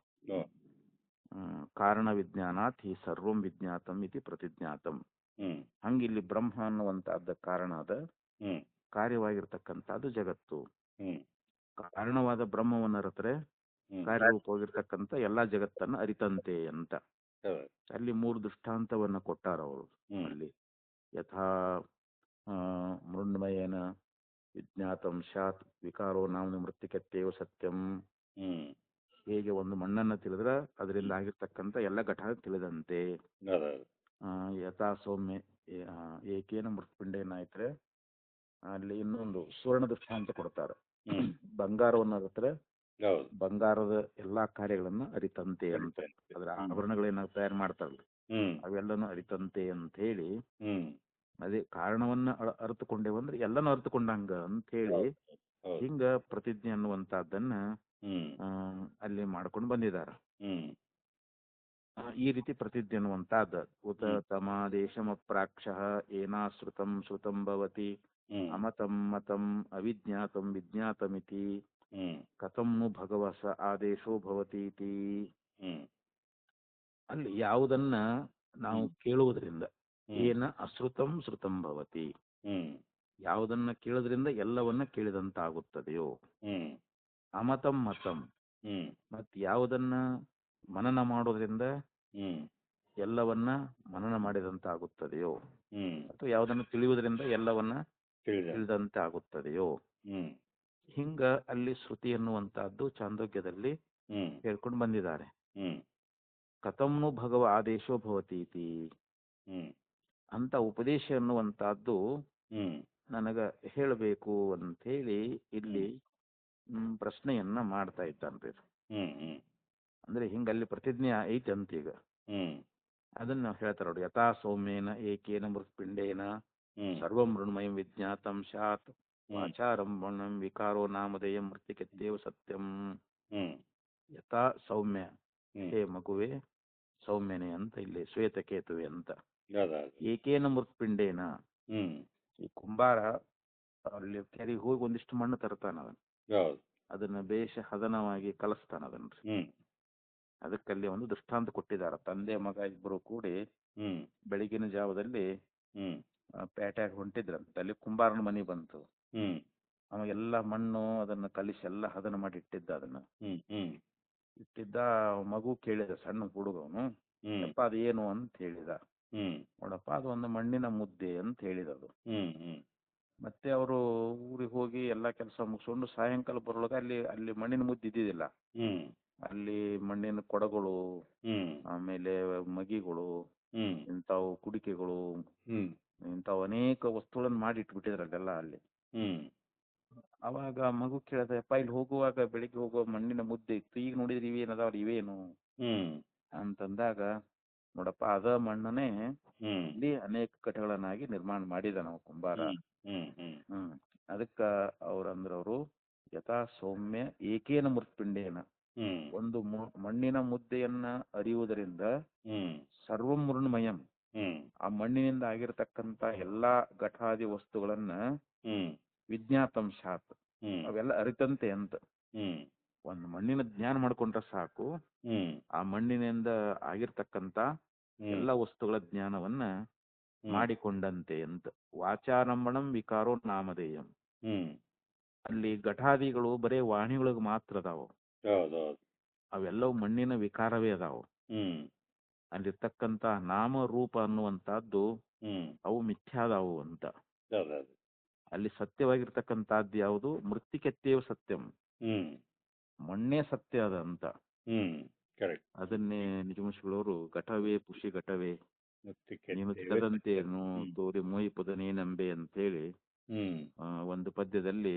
ಕಾರಣ ವಿಜ್ಞಾನಾತ್ ಹಿ ಸರ್ವಂ ವಿಜ್ಞಾತಂ ಇತಿ ಪ್ರತಿಜ್ಞಾತಂ. ಹಂಗಿಲ್ಲಿ ಬ್ರಹ್ಮ ಅನ್ನುವಂತಹದ್ದ ಕಾರಣ ಅದ, ಕಾರ್ಯವಾಗಿರ್ತಕ್ಕಂಥದ್ದು ಜಗತ್ತು. ಕಾರಣವಾದ ಬ್ರಹ್ಮವನ್ನು ಅರಿತರೆ ಕಾರ್ಯರೂಪವಾಗಿರ್ತಕ್ಕಂಥ ಎಲ್ಲಾ ಜಗತ್ತನ್ನ ಅರಿತಂತೆ ಅಂತ. ಅಲ್ಲಿ 3 ದೃಷ್ಟಾಂತವನ್ನ ಕೊಟ್ಟಾರ ಅವರು. ಅಲ್ಲಿ ಯಥಾ ಮೃಣ್ಮಯೇನ ವಿಜ್ಞಾತಂ ಸ್ಯಾತ್ ವಿಕಾರೋ ನಾಮ ಮೃತ್ತಿಕತ್ಯೇವ ಸತ್ಯಂ. ಹೇಗೆ ಒಂದು ಮಣ್ಣನ್ನ ತಿಳಿದ್ರ ಅದರಿಂದ ಆಗಿರ್ತಕ್ಕಂಥ ಎಲ್ಲ ಘಟ ತಿಳಿದಂತೆ. ಯಥಾ ಸೌಮ್ಯ ಏಕೇನ ಮೃತ್ಪಿಂಡೇನ ಆಯ್ತ್ರೆ ಅಲ್ಲಿ ಇನ್ನೊಂದು ಸುವರ್ಣ ದೃಷ್ಟಾಂತ ಕೊಡ್ತಾರೆ. ಬಂಗಾರವನ್ನು ಅರಿತರೆ ಬಂಗಾರದ ಎಲ್ಲಾ ಕಾರ್ಯಗಳನ್ನ ಅರಿತಂತೆ ಅಂತ. ಅದ್ರ ಆಭರಣಗಳೇನ ತಯಾರು ಮಾಡ್ತಾರಲ್ಲ ಅವೆಲ್ಲನೂ ಅರಿತಂತೆ ಅಂತ ಹೇಳಿ, ಅದೇ ಕಾರಣವನ್ನ ಅರಿತುಕೊಂಡೇವಂದ್ರೆ ಎಲ್ಲನೂ ಅರಿತುಕೊಂಡಂಗ ಅಂತ ಹೇಳಿ ಹಿಂಗ ಪ್ರತಿಜ್ಞೆ ಅನ್ನುವಂತಹದ್ದನ್ನ ಅಲ್ಲಿ ಮಾಡ್ಕೊಂಡು ಬಂದಿದ್ದಾರೆ. ಈ ರೀತಿ ಪ್ರತಿಜ್ಞೆ ಅನ್ನುವಂತಹದ್ದು ಉತ ತಮಾದೇಶಮಪ್ರಾಕ್ಷ ಏನಾಶ್ರುತಂ ಶ್ರುತಂ ಭವತಿ ಅಮತಂ ಮತಂ ಅವಿಜ್ಞಾತಂ ವಿಜ್ಞಾತಮಿತಿ ಕಥಂ ನು ಭಗವಸ ಆದೇಶೋ ಭವತೀತಿ. ಅಲ್ಲಿ ಯಾವುದನ್ನ ನಾವು ಕೇಳುವುದರಿಂದ ಏನ ಅಶ್ರುತಂ ಶ್ರುತಂ ಭವತಿ, ಯಾವುದನ್ನ ಕೇಳೋದ್ರಿಂದ ಎಲ್ಲವನ್ನ ಕೇಳಿದಂತಾಗುತ್ತದೆಯೋ. ಅಮತಂ ಮತಂ, ಮತ್ ಯಾವುದನ್ನ ಮನನ ಮಾಡೋದ್ರಿಂದ ಎಲ್ಲವನ್ನ ಮನನ ಮಾಡಿದಂತ ಆಗುತ್ತದೆಯೋ, ಅಥವಾ ಯಾವುದನ್ನ ತಿಳಿಯುವುದರಿಂದ ಎಲ್ಲವನ್ನ ತಿಳಿದಂತೆ ಆಗುತ್ತದೆಯೋ. ಹಿಂಗ ಅಲ್ಲಿ ಶ್ರುತಿ ಎನ್ನುವಂತಹದ್ದು ಚಾಂದೋಗ್ಯದಲ್ಲಿ ಹೇಳ್ಕೊಂಡು ಬಂದಿದ್ದಾರೆ. ಕಥಂನು ಭಗವ ಆದೇಶೋ ಭವತೀತಿ ಅಂತ ಉಪದೇಶ ಅನ್ನುವಂತಹದ್ದು ನನಗ ಹೇಳಬೇಕು ಅಂತ ಹೇಳಿ ಇಲ್ಲಿ ಪ್ರಶ್ನೆಯನ್ನ ಮಾಡ್ತಾ ಇದ್ದಾನ್ರಿ. ಅಂದ್ರೆ ಹಿಂಗಲ್ಲಿ ಪ್ರತಿಜ್ಞೆ ಐತಿ ಅಂತ ಈಗ ಅದನ್ನ ಹೇಳ್ತಾರ ನೋಡಿ. ಯಥಾ ಸೌಮ್ಯೇನ ಏಕೇನ ಮೃತ್ಪಿಂಡೇನ ಸರ್ವಂ ಮೃಣ್ಮಯಂ ವಿಜ್ಞಾತಂ ಸ್ಯಾತ್ ವಾಚಾರಂ ವರ್ಣಂ ವಿಕಾರೋ ನಾಮಧೇಯ ಮೃತ್ತಿಕತ್ಯೇವ ಸತ್ಯಂ. ಯಥಾ ಸೌಮ್ಯ, ಹೇ ಮಗುವೆ ಸೌಮ್ಯನೇ ಅಂತ ಇಲ್ಲಿ ಶ್ವೇತಕೇತುವೆ ಅಂತ. ಏಕೇನ ಮೃತ್ಪಿಂಡೇನ, ಈ ಕುಂಬಾರ ಅಲ್ಲಿ ಕೆರೆಗೆ ಹೋಗಿ ಒಂದಿಷ್ಟು ಮಣ್ಣು ತರ್ತಾನ, ಅದನ್ನ ಬೇಷ ಹದನವಾಗಿ ಕಲಸ್ತಾನ ಅದನ್ನ. ಅದಕ್ಕಲ್ಲಿ ಒಂದು ದೃಷ್ಟಾಂತ ಕೊಟ್ಟಿದ್ದಾರೆ. ತಂದೆ ಮಗ ಇಬ್ಬರು ಕೂಡಿ ಬೆಳಗಿನ ಜಾವದಲ್ಲಿ ಪೇಟೆಗೆ ಹೊಂಟಿದ್ರಂತ. ಅಲ್ಲಿ ಕುಂಬಾರನ ಮನೆ ಬಂತು. ಹ್ಮ್ ಅವಾಗೆಲ್ಲ ಮಣ್ಣು ಅದನ್ನ ಕಲಿಸಿ ಎಲ್ಲ ಹದನ ಮಾಡಿ ಇಟ್ಟಿದ್ದ ಅದನ್ನ ಹ್ಮ್ ಹ್ಮ್ ಇಟ್ಟಿದ್ದ. ಮಗು ಕೇಳಿದ, ಸಣ್ಣ ಹುಡುಗವನು, ಹ್ಮ್ ಯಪ್ಪ ಅದೇನು ಅಂತ ಹೇಳಿದ. ಹ್ಮ್ ನೋಡಪ್ಪ ಅದು ಒಂದು ಮಣ್ಣಿನ ಮುದ್ದೆ ಅಂತ ಹೇಳಿದದು. ಹ್ಮ್ ಹ್ಮ್ ಮತ್ತೆ ಅವರು ಊರಿಗೆ ಹೋಗಿ ಎಲ್ಲ ಕೆಲಸ ಮುಗಿಸ್ಕೊಂಡು ಸಾಯಂಕಾಲ ಬರೋಳಗೆ ಅಲ್ಲಿ ಅಲ್ಲಿ ಮಣ್ಣಿನ ಮುದ್ದೆ ಇದ್ದಿದ್ದಿಲ್ಲ. ಹ್ಮ್ ಅಲ್ಲಿ ಮಣ್ಣಿನ ಕೊಡಗಳು, ಹ್ಮ್ ಆಮೇಲೆ ಮಗಿಗಳು, ಹ್ಮ್ ಇಂಥವು ಕುಡಿಕೆಗಳು, ಹ್ಮ್ ಇಂಥವು ಅನೇಕ ವಸ್ತುಗಳನ್ನು ಮಾಡಿ ಇಟ್ಬಿಟ್ಟಿದ್ರಲ್ಲೆಲ್ಲ ಅಲ್ಲಿ. ಹ್ಮ್ ಅವಾಗ ಮಗು ಕೇಳಿದ, ಯಪ್ಪ ಇಲ್ಲಿ ಹೋಗುವಾಗ ಬೆಳಿಗ್ಗೆ ಹೋಗುವ ಮಣ್ಣಿನ ಮುದ್ದೆ ಇತ್ತು, ಈಗ ನೋಡಿದ್ರೆ ಇವೇನದಾವ್ರಿ ಇವೇನು ಹ್ಮ್ ಅಂತಂದಾಗ, ನೋಡಪ್ಪ ಅದ ಮಣ್ಣನೇ ಹ್ಮ್ ಇಲ್ಲಿ ಅನೇಕ ಕಟ್ಟೆಗಳನ್ನಾಗಿ ನಿರ್ಮಾಣ ಮಾಡಿದ ನಾವು ಕುಂಬಾರ. ಹ್ಮ್ ಹ್ಮ್ ಹ್ಮ್ ಅದಕ್ಕ ಅವ್ರಂದ್ರವ್ರು ಯಥಾ ಸೌಮ್ಯ ಏಕೇನ ಮೃತ್ಪಿಂಡೇನ, ಹ್ಮ್ ಒಂದು ಮಣ್ಣಿನ ಮುದ್ದೆಯನ್ನ ಅರಿಯುವುದರಿಂದ ಹ್ಮ್ ಸರ್ವಂ ಮೃಣ್ಮಯಂ, ಹ್ಮ್ ಆ ಮಣ್ಣಿನಿಂದ ಆಗಿರತಕ್ಕಂತ ಎಲ್ಲಾ ಘಟಾದಿ ವಸ್ತುಗಳನ್ನ ಹ್ಮ್ ವಿಜ್ಞಾತಂಶಾತ್, ಹ್ಮ್ ಅವೆಲ್ಲ ಅರಿತಂತೆ ಅಂತ. ಹ್ಮ್ ಒಂದು ಮಣ್ಣಿನ ಜ್ಞಾನ ಮಾಡ್ಕೊಂಡ್ರೆ ಸಾಕು, ಹ್ಮ್ ಆ ಮಣ್ಣಿನಿಂದ ಆಗಿರ್ತಕ್ಕಂತ ಹ್ಮ್ ಎಲ್ಲ ವಸ್ತುಗಳ ಜ್ಞಾನವನ್ನ ಹ್ಮ್ ಮಾಡಿಕೊಂಡಂತೆ ಅಂತ. ವಾಚಾರಂಭಣಂ ವಿಕಾರೋ ನಾಮಧೇಯಂ. ಹ್ಮ್ ಅಲ್ಲಿ ಘಟಾದಿಗಳು ಬರೇ ವಾಣಿಗಳಿಗೆ ಮಾತ್ರ ಅದಾವು, ಹೌದೌದು. ಅವೆಲ್ಲವೂ ಮಣ್ಣಿನ ವಿಕಾರವೇ ಅದಾವು. ಹ್ಮ್ ಅಲ್ಲಿರ್ತಕ್ಕಂತ ನಾಮ ರೂಪ ಅನ್ನುವಂತಹದ್ದು ಹ್ಮ್ ಅವು ಮಿಥ್ಯಾದವು ಅಂತ. ಹೌದೌದು. ಅಲ್ಲಿ ಸತ್ಯವಾಗಿರ್ತಕ್ಕಂಥದ್ದು ಯಾವುದು? ಮೃತ್ತಿಕೆತ್ತೇವ ಸತ್ಯಂ, ಹ್ಮ್ ಮಣ್ಣೇ ಸತ್ಯ ಅದ ಅಂತ. ಹ್ಮ್ ಕರೆಕ್ಟ್. ಅದನ್ನೇ ನಿಜಮುಷಿಗಳವರು ಘಟವೇ ಪುಷಿ ಘಟವೇ ನೀನು ಮುತ್ತಿಗೆ ತಿಟದಂತೇನು ತೋರಿ ಮೋಹಿಪದ ನೀನಂಬೆ ಅಂತೇಳಿ ಹ್ಮ್ ಒಂದು ಪದ್ಯದಲ್ಲಿ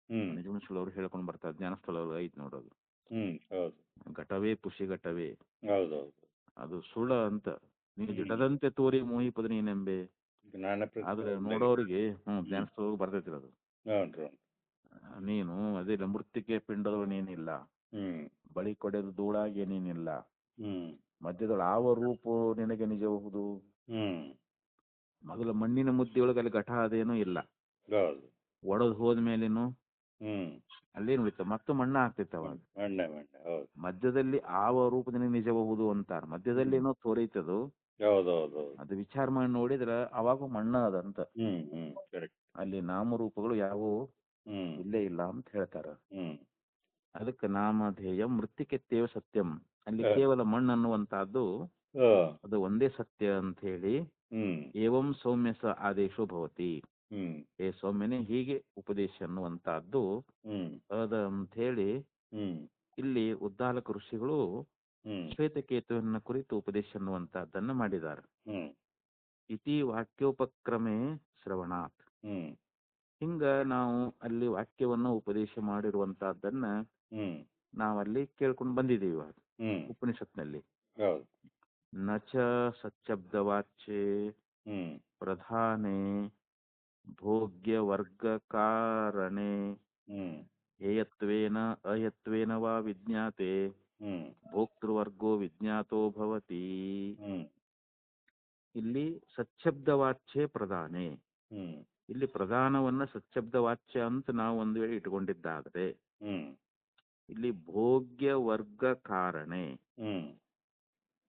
ಹ್ಮ್ ನಿಜಮುಷಿಗಳವರು ಹೇಳ್ಕೊಂಡು ಬರ್ತಾರೆ. ಜ್ಞಾನಸ್ಥಳ ಐತ್ ನೋಡೋದು. ಹ್ಮ್ ಹೌದು. ಘಟವೇ ಪುಷಿ ಘಟವೇ, ಹೌದೌದು. ಅದು ಸುಳ್ಳ ಅಂತ. ನೀನು ಹ್ಮ್ ದಿಟದಂತೆ ತೋರಿ ಮೋಹಿಪದ ನೀನೆಂಬೆ. ಜ್ಞಾನ ಆದ್ರೆ ಪ್ರತಿಭೆ ನೋಡೋರಿಗೆ ಹ್ಮ್ ಜ್ಞಾನಸ್ಥಳ ಬರ್ತೈತಿರೋದು. ಹೌದು. ನೀನು ಅದೇ ಮೃತ್ತಿಕೆ ಪಿಂಡದೊಳು ನೀನಿಲ್ಲ, ಹ್ಮ್ ಬಳಿ ಕೊಡೆದು ಧೂಳಾಗಿ ನೀನಿಲ್ಲ, ಹ್ಮ್ ಮಧ್ಯದೊಳು ಆವ ರೂಪು ನಿನಗೆ ನಿಜಬಹುದು. ಹ್ಮ್ ಮೊದಲ ಮಣ್ಣಿನ ಮುದ್ದೆಯೊಳಗೆ ಅಲ್ಲಿ ಘಟ ಅದೇನೂ ಇಲ್ಲ, ಹೌದು. ಒಡೆದು ಹೋದ್ಮೇಲೇನು ಹ್ಮ್ ಅಲ್ಲೇನು ಉಳಿತ ಮತ್ತೆ ಮಣ್ಣ ಆಗ್ತೈತೆ ಅವಾಗ. ಮಣ್ಣೆ ಹೌದು. ಮಧ್ಯದಲ್ಲಿ ಆವ ರೂಪದಿಂದ ನಿಜಬಹುದು ಅಂತಾರ, ಮಧ್ಯದಲ್ಲಿ ಏನೋ ತೋರೈತದು, ಹೌದೌದು. ಅದು ವಿಚಾರ ಮಾಡಿ ನೋಡಿದ್ರೆ ಅವಾಗ ಮಣ್ಣ ಅದಂತ. ಹ್ಮ್ ಹ್ಮ್ ಕರೆಕ್ಟ್. ಅಲ್ಲಿ ನಾಮರೂಪಗಳು ಯಾವುವು ಹ್ಮ್ ಇಲ್ಲೇ ಇಲ್ಲ ಅಂತ ಹೇಳ್ತಾರ. ಹ್ಮ್ ಅದಕ್ಕೆ ನಾಮಧೇಯ ಮೃತ್ತಿಕೆತ್ತೇವ ಸತ್ಯಂ, ಅಲ್ಲಿ ಕೇವಲ ಮಣ್ಣು ಅನ್ನುವಂತಹದ್ದು ಅದು ಒಂದೇ ಸತ್ಯ ಅಂತ ಹೇಳಿ, ಹ್ಮ್ ಏವಂ ಸೌಮ್ಯ ಸ ಆದೇಶೋ ಭವತಿ, ಹ್ಮ್ ಏ ಸೌಮ್ಯನೇ ಹೀಗೆ ಉಪದೇಶ ಅನ್ನುವಂತಹದ್ದು ಹ್ಮ್ ಅದ ಅಂತ ಹೇಳಿ ಹ್ಮ್ ಇಲ್ಲಿ ಉದ್ದಾಲಕ ಋಷಿಗಳು ಹ್ಮ್ ಶ್ವೇತಕೇತುವಿನ ಕುರಿತು ಉಪದೇಶ ಅನ್ನುವಂತಹದ್ದನ್ನ ಮಾಡಿದ್ದಾರೆ. ಹ್ಮ್ ಇತಿ ವಾಕ್ಯೋಪಕ್ರಮೆ ಶ್ರವಣಾತ್, ಹ್ಮ್ ಹಿಂಗ ನಾವು ಅಲ್ಲಿ ವಾಕ್ಯವನ್ನು ಉಪದೇಶ ಮಾಡಿರುವಂತಹದ್ದನ್ನ ಹ್ಮ್ ನಾವಲ್ಲಿ ಕೇಳ್ಕೊಂಡು ಬಂದಿದ್ದೀವಿ ಹ್ಮ್ ಉಪನಿಷತ್ನಲ್ಲಿ. ಹೌದು. ನಚ ಸಚ್ಛಬ್ದವಾಚ್ಯೆ ಹ್ಮ್ ಪ್ರಧಾನೆ ಭೋಗ್ಯ ವರ್ಗ ಕಾರಣೆ ಹ್ಮ್ ಹೇಯತ್ವೇನ ಅಯತ್ವೇನ ವಾ ವಿಜ್ಞಾತೆ ಹ್ಮ್ ಭೋಕ್ತೃವರ್ಗೋ ವಿಜ್ಞಾತೋ ಭವತಿ. ಹ್ಮ್ ಇಲ್ಲಿ ಸಚ್ಛಬ್ದವಾಚ್ಯೆ ಪ್ರಧಾನೆ, ಹ್ಮ್ ಇಲ್ಲಿ ಪ್ರಧಾನವನ್ನ ಸಚ್ಛಬ್ದವಾಚ್ಯ ಅಂತ ನಾವು ಒಂದು ವೇಳೆ ಇಟ್ಕೊಂಡಿದ್ದಾದ್ರೆ, ಹ್ಮ್ ಇಲ್ಲಿ ಭೋಗ್ಯ ವರ್ಗ ಕಾರಣೆ, ಹ್ಮ್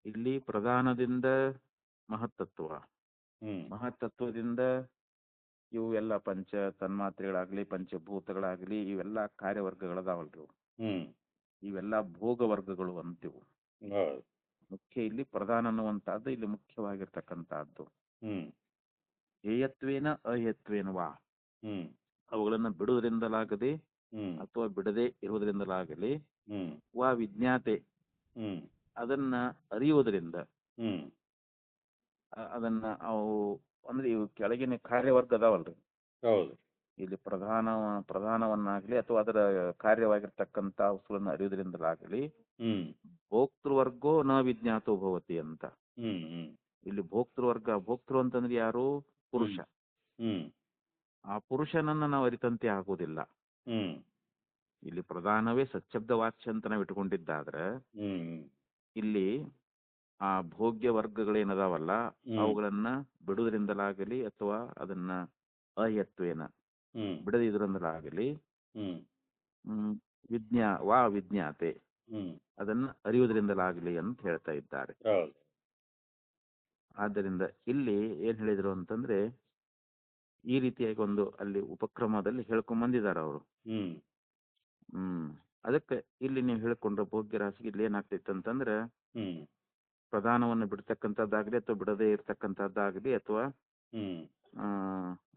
ಇಲ್ಲಿ ಪ್ರಧಾನದಿಂದ ಮಹತ್ತತ್ವ, ಹ್ಮ್ ಮಹತ್ತತ್ವದಿಂದ ಇವು ಎಲ್ಲ ಪಂಚ ತನ್ಮಾತ್ರೆಗಳಾಗ್ಲಿ ಪಂಚಭೂತಗಳಾಗ್ಲಿ ಇವೆಲ್ಲ ಕಾರ್ಯವರ್ಗಗಳದಾವಲ್ರಿ, ಹ್ಮ್ ಇವೆಲ್ಲ ಭೋಗ ವರ್ಗಗಳು ಅಂತಿವು. ಹೌದು. ಮುಖ್ಯ ಇಲ್ಲಿ ಪ್ರಧಾನ ಅನ್ನುವಂತಹದ್ದು ಇಲ್ಲಿ ಮುಖ್ಯವಾಗಿರ್ತಕ್ಕಂತಹದ್ದು. ಹ್ಮ್ ಹೇಯತ್ವೇನ ಅಹೇತ್ವೇನ ವಾ, ಹ್ಮ್ ಅವುಗಳನ್ನು ಬಿಡುವುದರಿಂದಲಾಗದೆ ಹ್ಮ್ ಅಥವಾ ಬಿಡದೆ ಇರುವುದರಿಂದಲಾಗಲಿ, ಹ್ಮ್ ವಾ ವಿಜ್ಞಾತೆ ಹ್ಮ್ ಅದನ್ನ ಅರಿಯುವುದರಿಂದ, ಹ್ಮ್ ಅದನ್ನ ಅವು ಅಂದ್ರೆ ಇವು ಕೆಳಗಿನ ಕಾರ್ಯವರ್ಗ ಅದಾವಲ್ರಿ, ಹೌದು. ಇಲ್ಲಿ ಪ್ರಧಾನವನ್ನಾಗ್ಲಿ ಅಥವಾ ಅದರ ಕಾರ್ಯವಾಗಿರ್ತಕ್ಕಂಥ ವಸ್ತುಗಳನ್ನು ಅರಿಯುವುದರಿಂದಲಾಗಲಿ ಹ್ಮ್ ಭೋಕ್ತೃವರ್ಗೋ ನ ವಿಜ್ಞಾತೋ ಭವತಿ ಅಂತ. ಹ್ಮ್ ಹ್ಮ್ ಇಲ್ಲಿ ಭೋಕ್ತೃವರ್ಗ, ಭೋಕ್ತೃ ಅಂತಂದ್ರೆ ಯಾರು? ಪುರುಷ. ಹ್ಮ್ ಆ ಪುರುಷನನ್ನ ನಾವು ಅರಿತಂತೆ ಆಗುವುದಿಲ್ಲ. ಹ್ಮ್ ಇಲ್ಲಿ ಪ್ರಧಾನವೇ ಸಚ್ಛಬ್ದ ವಾಚ್ಯ ಅಂತ ನಾವು ಇಟ್ಕೊಂಡಿದ್ದಾದ್ರೆ, ಹ್ಮ್ ಇಲ್ಲಿ ಆ ಭೋಗ್ಯ ವರ್ಗಗಳೇನದಾವಲ್ಲ ಅವುಗಳನ್ನ ಬಿಡುವುದರಿಂದಲಾಗಲಿ ಅಥವಾ ಅದನ್ನ ಅಯತ್ವೇನ ಹ್ಮ್ ಬಿಡದಿದ್ರಿಂದಲಾಗಲಿ ಹ್ಮ್ ವಿಜ್ಞಾತೆ ಹ್ಮ್ ಅದನ್ನ ಅರಿಯುವುದರಿಂದಲಾಗಲಿ ಅಂತ ಹೇಳ್ತಾ ಇದ್ದಾರೆ. ಹೌದು. ಆದ್ದರಿಂದ ಇಲ್ಲಿ ಏನ್ ಹೇಳಿದ್ರು ಅಂತಂದ್ರೆ, ಈ ರೀತಿಯಾಗಿ ಒಂದು ಅಲ್ಲಿ ಉಪಕ್ರಮದಲ್ಲಿ ಹೇಳ್ಕೊಂಬಂದಿದ್ದಾರೆ ಅವರು. ಹ್ಮ್ ಹ್ಮ್ ಅದಕ್ಕೆ ಇಲ್ಲಿ ನೀವು ಹೇಳ್ಕೊಂಡ್ರೆ ಭೋಗ್ಯ ರಾಶಿಗೆ ಇಲ್ಲಿ ಏನಾಗ್ತೈತೆ ಅಂತಂದ್ರೆ ಹ್ಮ್ ಪ್ರಧಾನವನ್ನು ಬಿಡ್ತಕ್ಕಂಥದ್ದಾಗ್ಲಿ ಅಥವಾ ಬಿಡದೇ ಇರ್ತಕ್ಕಂಥದ್ದಾಗ್ಲಿ ಅಥವಾ ಹ್ಮ್ ಆ,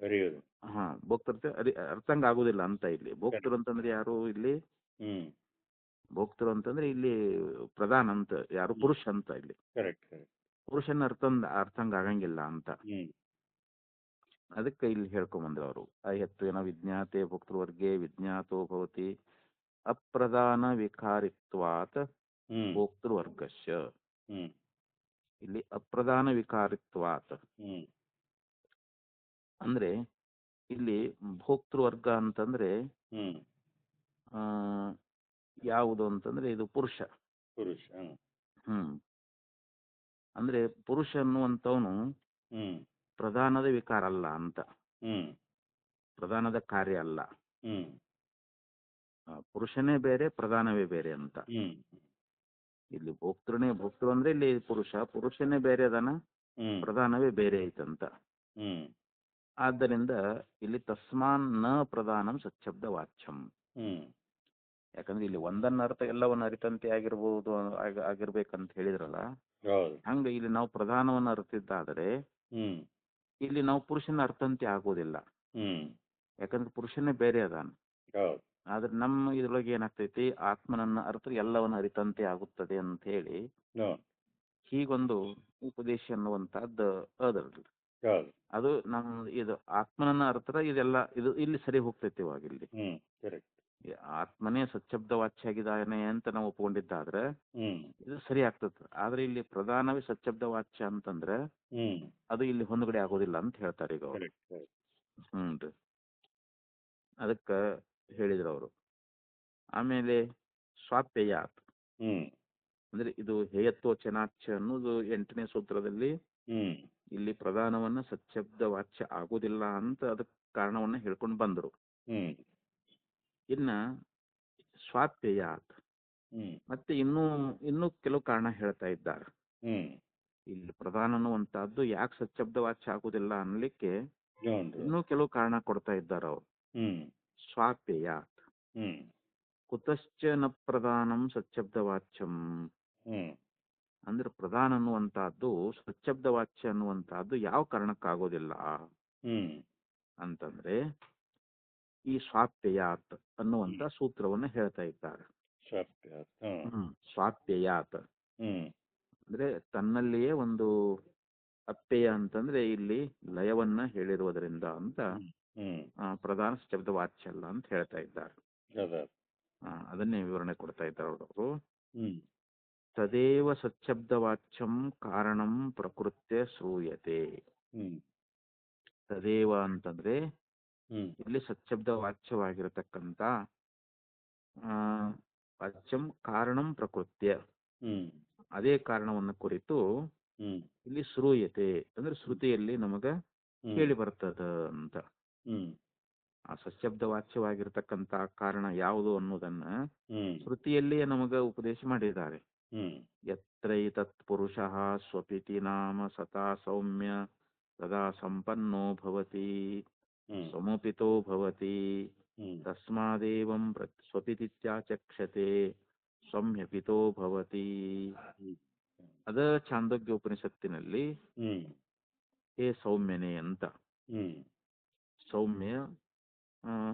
ಅರಿಯೋದು. ಹಾ ಭೋಕ್ತೃ ಅರ್ಥಂಗ ಆಗುದಿಲ್ಲ ಅಂತ ಇಲ್ಲಿ. ಭೋಕ್ತೃ ಅಂತಂದ್ರೆ ಯಾರು ಇಲ್ಲಿ? ಹ್ಮ್ ಭೋಕ್ತೃ ಅಂತಂದ್ರೆ ಇಲ್ಲಿ ಪ್ರಧಾನ ಅಂತ ಯಾರು? ಪುರುಷ ಅಂತ ಇಲ್ಲಿ. Correct correct. ಪುರುಷನ ಅರ್ಥಂಗ ಆಗಂಗಿಲ್ಲ ಅಂತ. ಹ್ಮ್ ಅದಕ್ಕೆ ಇಲ್ಲಿ ಹೇಳ್ಕೊಂಬಂದ್ರು ಅವರು. ಅಯತ್ವೇನ ವಿಜ್ಞಾತೆ ಭೋಕ್ತೃವರ್ಗೆ ವಿಜ್ಞಾತೋ ಭವತಿ ಅಪ್ರಧಾನ ವಿಕಾರಿತ್ವಾತ್ ಹ್ಮ್ ಭೋಕ್ತೃವರ್ಗಸ್ಯ. ಹ್ಮ್ ಇಲ್ಲಿ ಅಪ್ರಧಾನ ವಿಕಾರಿತ್ವಾತ್ ಹ್ಮ್ ಅಂದ್ರೆ ಇಲ್ಲಿ ಭೋಕ್ತೃವರ್ಗ ಅಂತಂದ್ರೆ ಹ್ಮ್ ಆ, ಯಾವುದು ಅಂತಂದ್ರೆ ಇದು ಪುರುಷ. ಪುರುಷ. ಹ್ಮ್ ಅಂದ್ರೆ ಪುರುಷ ಅನ್ನುವಂಥವನು ಹ್ಮ್ ಪ್ರಧಾನದ ವಿಕಾರ ಅಲ್ಲ ಅಂತ, ಹ್ಮ್ ಪ್ರಧಾನದ ಕಾರ್ಯ ಅಲ್ಲ. ಹ್ಮ್ ಪುರುಷನೇ ಬೇರೆ ಪ್ರಧಾನವೇ ಬೇರೆ ಅಂತ. ಹ್ಮ್ ಇಲ್ಲಿ ಭೋಕ್ತೃ ಅಂದ್ರೆ ಇಲ್ಲಿ ಪುರುಷನೇ ಬೇರೆ ಅದಾನ, ಹ್ಮ್ ಪ್ರಧಾನವೇ ಬೇರೆ ಐತಂತ. ಹ್ಮ್ ಆದ್ದರಿಂದ ಇಲ್ಲಿ ತಸ್ಮಾನ್ ನ ಪ್ರಧಾನಂ ಸಚ್ಛಬ್ದ ವಾಚ್ಯಂ. ಹ್ಮ್ ಯಾಕಂದ್ರೆ ಇಲ್ಲಿ ಒಂದನ್ನ ಅರ್ಥ ಎಲ್ಲವನ್ನ ಅರಿತಂತೆ ಆಗಿರ್ಬೋದು ಆಗಿರ್ಬೇಕಂತ ಹೇಳಿದ್ರಲ್ಲ, ಹೌದು. ಹಂಗ ಇಲ್ಲಿ ನಾವು ಪ್ರಧಾನವನ್ನ ಅರ್ತಿದ್ದಾದರೆ ಹ್ಮ್ ಇಲ್ಲಿ ನಾವು ಪುರುಷನ ಅರ್ಥಂತೆ ಆಗೋದಿಲ್ಲ. ಹ್ಮ್ ಯಾಕಂದ್ರೆ ಪುರುಷನೇ ಬೇರೆ ಅದಾನ. ಹೌದು. ಆದ್ರೆ ನಮ್ಮ ಇದ್ರೊಳಗೆ ಏನಾಗ್ತೈತಿ, ಆತ್ಮನನ್ನ ಅರ್ಥ ಎಲ್ಲವನ್ನ ಅರಿತಂತೆ ಆಗುತ್ತದೆ ಅಂತ ಹೇಳಿ ಹೌದು. ಹೀಗೊಂದು ಉಪದೇಶ ಅನ್ನುವಂತಹದ್ದು ಅದರಲ್ಲಿ. ಹೌದು. ಅದು ನಮ್ಮ ಇದು ಆತ್ಮನನ್ನ ಅರ್ಥರ ಇದೆಲ್ಲ ಇದು ಇಲ್ಲಿ ಸರಿ ಹೋಗ್ತೈತಿ. ಇವಾಗ ಇಲ್ಲಿ ಹ್ಮ್ ಕರೆಕ್ಟ್. ಈ ಆತ್ಮನೇ ಸಚ್ಛಬ್ದ ವಾಚ್ಯ ಆಗಿದ್ದಾನೆ ಅಂತ ನಾವು ಒಪ್ಕೊಂಡಿದ್ದಾದ್ರೆ ಹ್ಮ್ ಇದು ಸರಿ ಆಗ್ತದೆ. ಆದ್ರೆ ಇಲ್ಲಿ ಪ್ರಧಾನವೇ ಸಚ್ಛಬ್ದ ವಾಚ್ಯ ಅಂತಂದ್ರೆ ಹ್ಮ್ ಅದು ಇಲ್ಲಿ ಹೊಂದಗಡೆ ಆಗೋದಿಲ್ಲ ಅಂತ ಹೇಳ್ತಾರೆ ಈಗ ಅವರು. Correct correct. ಹ್ಞೂ ಅದಕ್ಕೆ ಹೇಳಿದ್ರು ಅವರು. ಆಮೇಲೆ ಸ್ವಾಪ್ಯಯಾತ್ ಹ್ಮ್ ಅಂದ್ರೆ ಇದು ಹೇಯತ್ವಚನಾಚ್ಯ ಅನ್ನೋದು 8ನೇ ಸೂತ್ರದಲ್ಲಿ ಹ್ಮ್ ಇಲ್ಲಿ ಪ್ರಧಾನವನ್ನ ಸಚ್ಛಬ್ದ ವಾಚ್ಯ ಆಗೋದಿಲ್ಲ ಅಂತ ಅದಕ್ಕೆ ಕಾರಣವನ್ನ ಹೇಳ್ಕೊಂಡು ಬಂದರು. ಹ್ಮ್ ಇನ್ನ ಸ್ವಾಪ್ಯಯಾತ್ ಹ್ಮ್ ಮತ್ತೆ ಇನ್ನೂ ಕೆಲವು ಕಾರಣ ಹೇಳ್ತಾ ಇದ್ದಾರೆ. ಹ್ಮ್ ಇಲ್ಲಿ ಪ್ರಧಾನ ಅನ್ನುವಂತಹದ್ದು ಯಾಕೆ ಸಚ್ಛಬ್ದ ವಾಚ್ಯ ಆಗುದಿಲ್ಲ ಅನ್ಲಿಕ್ಕೆ ಹೌದು. ಇನ್ನೂ ಕೆಲವು ಕಾರಣ ಕೊಡ್ತಾ ಇದ್ದಾರೆ ಅವರು. ಹ್ಮ್ ಸ್ವಾಪ್ಯಯಾತ್ ಹ್ಮ್ ಕುತಶ್ಚ ನ ಪ್ರಧಾನಂ ಸಚ್ಛಬ್ದ ವಾಚ್ಯಂ ಹ್ಮ್ ಅಂದ್ರೆ ಪ್ರಧಾನ ಅನ್ನುವಂತಹದ್ದು ಸಚ್ಛಬ್ದ ವಾಚ್ಯ ಅನ್ನುವಂತಹದ್ದು ಯಾವ ಕಾರಣಕ್ಕಾಗೋದಿಲ್ಲ ಹ್ಮ್ ಅಂತಂದ್ರೆ ಈ ಸ್ವಾಪ್ಯಯಾತ್ ಅನ್ನುವಂತ ಸೂತ್ರವನ್ನ ಹೇಳ್ತಾ ಇದ್ದಾರೆ. ಸ್ವಾಪ್ಯ. ಸ್ವಾಪ್ಯಯಾತ್ ಹ್ಮ್ ಅಂದ್ರೆ ತನ್ನಲ್ಲಿಯೇ ಒಂದು ಅಪ್ಪೆಯ ಅಂತಂದ್ರೆ ಇಲ್ಲಿ ಲಯವನ್ನ ಹೇಳಿರುವುದರಿಂದ ಅಂತ ಹ್ಮ್ ಪ್ರಧಾನ ಶಬ್ದ ವಾಚ್ಯ ಅಲ್ಲ ಅಂತ ಹೇಳ್ತಾ ಇದ್ದಾರೆ. ಅದ. ಅದನ್ನೇ ವಿವರಣೆ ಕೊಡ್ತಾ ಇದ್ದಾರೆ ಅವರು. ಹ್ಮ್ ತದೇವ ಸಚ್ಛಬ್ದ ವಾಚ್ಯಂ ಕಾರಣಂ ಪ್ರಕೃತ್ಯ ಶ್ರೂಯತೆ. ಹ್ಮ್ ತದೇವ ಅಂತಂದ್ರೆ ಹ್ಮ್ ಇಲ್ಲಿ ಸಚ್ಛಬ್ದ ವಾಚ್ಯವಾಗಿರತಕ್ಕಂತ ವಾಚ್ಯಂ ಕಾರಣಂ ಪ್ರಕೃತ್ಯ ಹ್ಮ್ ಅದೇ ಕಾರಣವನ್ನು ಕುರಿತು ಹ್ಮ್ ಇಲ್ಲಿ ಶ್ರೂಯತೆ ಅಂದ್ರೆ ಶ್ರುತಿಯಲ್ಲಿ ನಮಗ ಕೇಳಿ ಬರ್ತದ ಅಂತ. ಹ್ಮ್ ಆ ಸಶಬ್ದ ವಾಚ್ಯವಾಗಿರ್ತಕ್ಕಂಥ ಕಾರಣ ಯಾವುದು ಅನ್ನೋದನ್ನ ಹ್ಮ್ ಶ್ರುತಿಯಲ್ಲಿಯೇ ನಮಗ ಉಪದೇಶ ಮಾಡಿದ್ದಾರೆ. ಹ್ಮ್ ಯತ್ರೈತತ್ ಪುರುಷಃ ಸ್ವಪಿತಿ ನಾಮ ಸತಾ ಸೌಮ್ಯ ಸದಾ ಸಂಪನ್ನೋ ಭವತಿ ಸಮುಪಿತೋ ಭವತಿ ತಸ್ಮಾದೇವಂ ಸ್ವಪಿತಿತ್ಯಾಚಕ್ಷತೆ ಸೌಮ್ಯಪಿತೋ ಭವತಿ. ಅದ ಚಾಂದೋಗ್ಯ ಉಪನಿಷತ್ತಿನಲ್ಲಿ ಹೇ ಸೌಮ್ಯನೇ ಅಂತ. ಸೌಮ್ಯ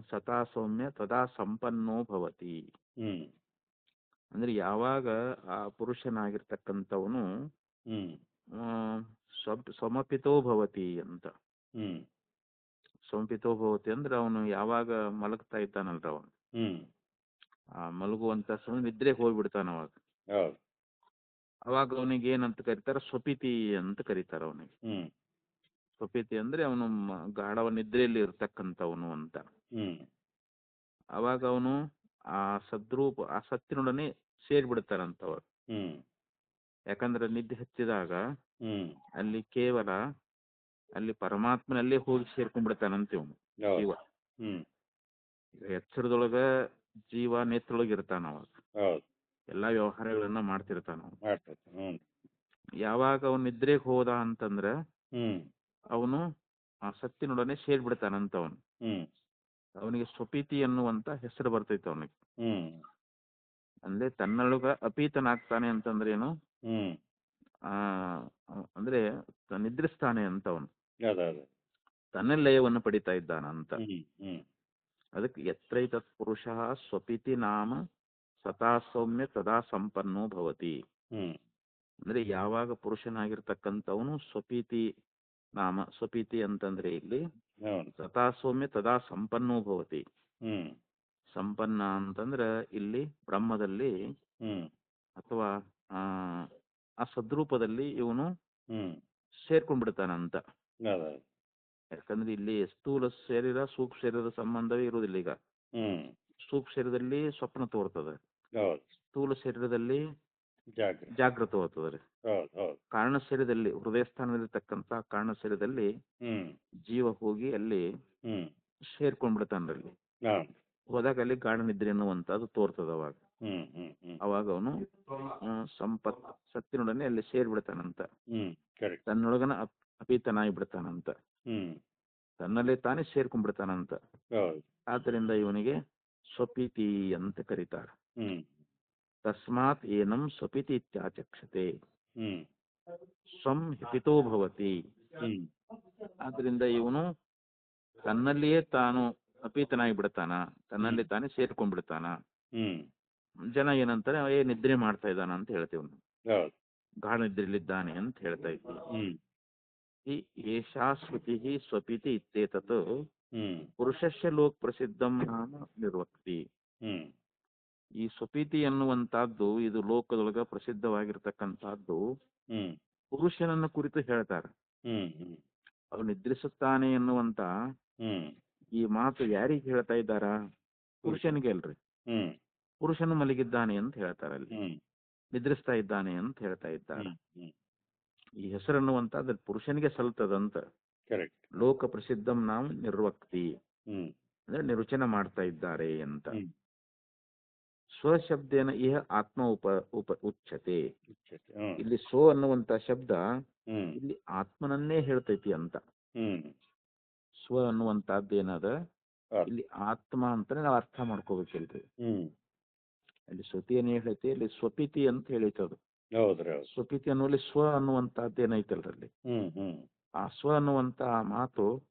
ಸತಾ ಸೌಮ್ಯ ತದಾ ಸಂಪನ್ನೋ ಭವತಿ ಅಂದ್ರೆ ಯಾವಾಗ ಆ ಪುರುಷನಾಗಿರ್ತಕ್ಕಂಥವನು ಸಮಪಿತೋ ಭವತಿ ಅಂತ. ಸಮಪಿತೋ ಭವತಿ ಅಂದ್ರೆ ಅವನು ಯಾವಾಗ ಮಲಗ್ತಾ ಇದ್ದಾನಲ್ರ ಅವನು ಆ ಮಲಗುವಂತ ಸಮಯ ನಿದ್ರೆಗೆ ಹೋಗ್ಬಿಡ್ತಾನ ಅವಾಗ ಅವನಿಗೆ ಏನಂತ ಕರೀತಾರ? ಸ್ವಪಿತಿ ಅಂತ ಕರೀತಾರ ಅವನಿಗೆ. ಸ್ವಪಿತಿ ಅಂದ್ರೆ ಅವನು ಗಾಢವ ನಿದ್ರೆಯಲ್ಲಿ ಇರ್ತಕ್ಕಂಥವನು ಅಂತ. ಅವಾಗ ಅವನು ಆ ಆ ಸತ್ತಿನೊಡನೆ ಸೇರ್ಬಿಡ್ತಾರಂತವ್ರು. ಯಾಕಂದ್ರೆ ನಿದ್ದೆ ಹಚ್ಚಿದಾಗ ಅಲ್ಲಿ ಕೇವಲ ಅಲ್ಲಿ ಪರಮಾತ್ಮನಲ್ಲೇ ಹೋಗಿ ಸೇರ್ಕೊಂಡ್ಬಿಡ್ತಾನಂತ ಇವನು ಜೀವ. ಎಚ್ಚರದೊಳಗ ಜೀವ ನೇತ್ರೊಳಗೆ ಇರ್ತಾನ ಅವಾಗ, ಎಲ್ಲಾ ವ್ಯವಹಾರಗಳನ್ನ ಮಾಡ್ತಿರ್ತಾನ ಅವನು. ಯಾವಾಗ ಅವನು ನಿದ್ರೆಗೆ ಹೋದ ಅಂತಂದ್ರ ಅವನು ಆ ಸತ್ತಿನೊಡನೆ ಸೇರಿಬಿಡ್ತಾನಂತ ಅವನು. ಹ್ಮ್ ಅವನಿಗೆ ಸ್ವಪೀತಿ ಅನ್ನುವಂತ ಹೆಸರು ಬರ್ತೈತೆ ಅವನಿಗೆ. ಹ್ಮ್ ಅಂದ್ರೆ ತನ್ನೊಳಗ ಅಪೀತನಾಗ್ತಾನೆ ಅಂತಂದ್ರೆ ಏನು, ಹ್ಮ್ ಆ ಅಂದ್ರೆ ನಿದ್ರಿಸ್ತಾನೆ ಅಂತ ಅವನು, ಅದೇ ಅದೇ. ತನ್ನ ಲಯವನ್ನು ಪಡಿತಾ ಇದ್ದಾನ ಅಂತ. ಹ್ಮ್ ಹ್ಮ್ ಅದಕ್ಕೆ ಯತ್ರೈತತ್ ಪುರುಷ ಸ್ವಪಿತಿ ನಾಮ ಸದಾ ಸೌಮ್ಯ ತದಾ ಸಂಪನ್ನೋ ಭವತಿ. ಹ್ಮ್ ಅಂದ್ರೆ ಯಾವಾಗ ಪುರುಷನಾಗಿರ್ತಕ್ಕಂಥವನು ಸ್ವಪೀತಿ ನಾಮ, ಸ್ವಪೀತಿ ಅಂತಂದ್ರೆ ಇಲ್ಲಿ ಹೌದು. ಸದಾ ಸೌಮ್ಯ ತದಾ ಸಂಪನ್ನೋ ಭವತಿ. ಹ್ಮ್ ಸಂಪನ್ನ ಅಂತಂದ್ರೆ ಇಲ್ಲಿ ಬ್ರಹ್ಮದಲ್ಲಿ ಹ್ಮ್ ಅಥವಾ ಆ ಆ ಸದ್ರೂಪದಲ್ಲಿ ಇವನು ಹ್ಮ್ ಸೇರ್ಕೊಂಡ್ಬಿಡ್ತಾನಂತ. ಅದೇ. ಯಾಕಂದ್ರೆ ಇಲ್ಲಿ ಸ್ಥೂಲ ಶರೀರ ಸೂಕ್ಷ್ಮ ಶರೀರದ ಸಂಬಂಧವೇ ಇರುವುದಿಲ್ಲ. ಈಗ ಹ್ಮ್ ಸೂಕ್ಷ್ಮ ಶರೀರದಲ್ಲಿ ಸ್ವಪ್ನ ತೋರ್ತದೆ, ಹೌದು. ಸ್ಥೂಲ ಶರೀರದಲ್ಲಿ ಜಾಗ್ರತೆ. ಜಾಗೃತ ಹೋಗ್ತದೆ. ಹೌದು ಹೌದು. ಕಾರಣ ಶರೀರದಲ್ಲಿ ಹೃದಯ ಸ್ಥಾನದಲ್ಲಿರ್ತಕ್ಕಂಥ ಕಾರಣ ಶರೀರದಲ್ಲಿ ಹ್ಮ್ ಜೀವ ಹೋಗಿ ಅಲ್ಲಿ ಹ್ಮ್ ಸೇರ್ಕೊಂಡ್ಬಿಡ್ತಾನಲ್ಲಿ. ಹೌದು. ಹೋದಾಗ ಅಲ್ಲಿ ಗಾಢ ನಿದ್ರೆ ಅನ್ನುವಂಥದ್ದು ತೋರ್ತದ. ಅವಾಗ ಹ್ಮ್ ಹ್ಮ್ ಹ್ಮ್ ಅವಾಗ ಅವನು ಸಂಪತ್ ಸತ್ತಿನೊಡನೆ ಅಲ್ಲಿ ಸೇರ್ಬಿಡ್ತಾನಂತ. ಹ್ಮ್ ಕರೆಕ್ಟ್. ತನ್ನೊಳಗನ ಅಪೀತನಾಗಿ ಬಿಡ್ತಾನಂತ, ಹ್ಮ್ ತನ್ನಲ್ಲೇ ತಾನೇ ಸೇರ್ಕೊಂಡ್ಬಿಡ್ತಾನಂತ. ಹೌದು. ಆದ್ದರಿಂದ ಇವನಿಗೆ ಸ್ವಪೀತಿ ಅಂತ ಕರೀತಾರೆ. ಹ್ಮ್ ತಸ್ಮಾತ್ ಏನಂ ಸ್ವಪಿತಿ ಇತ್ಯಾಚಕ್ಷತೆ ಹ್ಮ್ ಸ್ವಂ ಹಿತೋ ಭವತಿ. ಹ್ಮ್ ಆದ್ರಿಂದ ಇವನು ತನ್ನಲ್ಲಿಯೇ ತಾನು ಅಪೀತನಾಗಿ ಬಿಡ್ತಾನ, ತನ್ನಲ್ಲಿ ತಾನೇ ಸೇರ್ಕೊಂಡ್ಬಿಡ್ತಾನ. ಹ್ಮ್ ಜನ ಏನಂತಾರೆ, ನಿದ್ರೆ ಮಾಡ್ತಾ ಇದ್ದಾನ ಅಂತ ಹೇಳ್ತೀವಿ ನಾವು, ಹೌದು. ಗಾಢ ನಿದ್ರೆಯಲ್ಲಿದ್ದಾನೆ ಅಂತ ಹೇಳ್ತಾ ಇದ್ವಿ. ಹ್ಮ್ ಈ ಏಷಾ ಶ್ರುತಿ ಸ್ವಪಿತಿ ಇತ್ಯೇತತ್ ಹ್ಮ್ ಪುರುಷಸ್ಯ ಲೋಕ್ ಪ್ರಸಿದ್ಧಂ ನಾಮ ನಿರ್ವಕ್ತಿ. ಹ್ಮ್ ಈ ಸ್ವಪೀತಿ ಅನ್ನುವಂತಹದ್ದು ಇದು ಲೋಕದೊಳಗ ಪ್ರಸಿದ್ಧವಾಗಿರ್ತಕ್ಕಂಥದ್ದು ಹ್ಮ್ ಪುರುಷನನ್ನು ಕುರಿತು ಹೇಳ್ತಾರೆ. ಹ್ಮ್ ಹ್ಮ್ ಅವನು ನಿದ್ರಿಸುತ್ತಾನೆ ಎನ್ನುವಂತ ಹ್ಮ್ ಈ ಮಾತು ಯಾರಿಗೆ ಹೇಳ್ತಾ ಇದ್ದಾರ? ಪುರುಷನಿಗೆ ಅಲ್ರಿ. ಹ್ಮ್ ಪುರುಷನು ಮಲಗಿದ್ದಾನೆ ಅಂತ ಹೇಳ್ತಾರೆ, ಅಲ್ಲಿ ಹ್ಮ್ ನಿದ್ರಿಸ್ತಾ ಇದ್ದಾನೆ ಅಂತ ಹೇಳ್ತಾ ಇದ್ದಾರೆ. ಹ್ಮ್ ಈ ಹೆಸರನ್ನುವಂತ ಅದ್ರ ಪುರುಷನಿಗೆ ಸಲ್ತದಂತ. ಕರೆಕ್ಟ್. ಲೋಕ ಪ್ರಸಿದ್ಧಂ ನಾವು ನಿರ್ವಕ್ತಿ ಹ್ಮ್ ಅಂದ್ರೆ ನಿರ್ವಚನ ಮಾಡ್ತಾ ಇದ್ದಾರೆ ಅಂತ. ಹ್ಮ್ ಸ್ವಶಬ್ದೇನ ಇಹ ಆತ್ಮ ಉಚ್ಯತೆ. ಹ್ಮ್ ಇಲ್ಲಿ ಸ್ವ ಅನ್ನುವಂತ ಶಬ್ದ ಹ್ಮ್ ಇಲ್ಲಿ ಆತ್ಮನನ್ನೇ ಹೇಳ್ತೈತಿ ಅಂತ. ಹ್ಮ್ ಸ್ವ ಅನ್ನುವಂತಹದ್ದು ಏನದ ಹೌದು. ಇಲ್ಲಿ ಆತ್ಮ ಅಂತಾನೆ ನಾವು ಅರ್ಥ ಮಾಡ್ಕೋಬೇಕಿಲ್ರಿ. ಹ್ಮ್ ಅಲ್ಲಿ ಶ್ರುತಿ ಏನ್ ಹೇಳೈತಿ, ಇಲ್ಲಿ ಸ್ವಪಿತಿ ಅಂತ ಹೇಳೈತಿ. ಅದು ಹೌದ್ರಿ ಹೌದು. ಸ್ವಪಿತಿ ಅನ್ನುವಲ್ಲಿ ಸ್ವ ಅನ್ನುವಂತಹದ್ದು ಏನೈತಲ್ರಲ್ಲಿ, ಹ್ಮ್ ಹ್ಮ್ ಆ ಸ್ವ ಅನ್ನುವಂತ ಮಾತು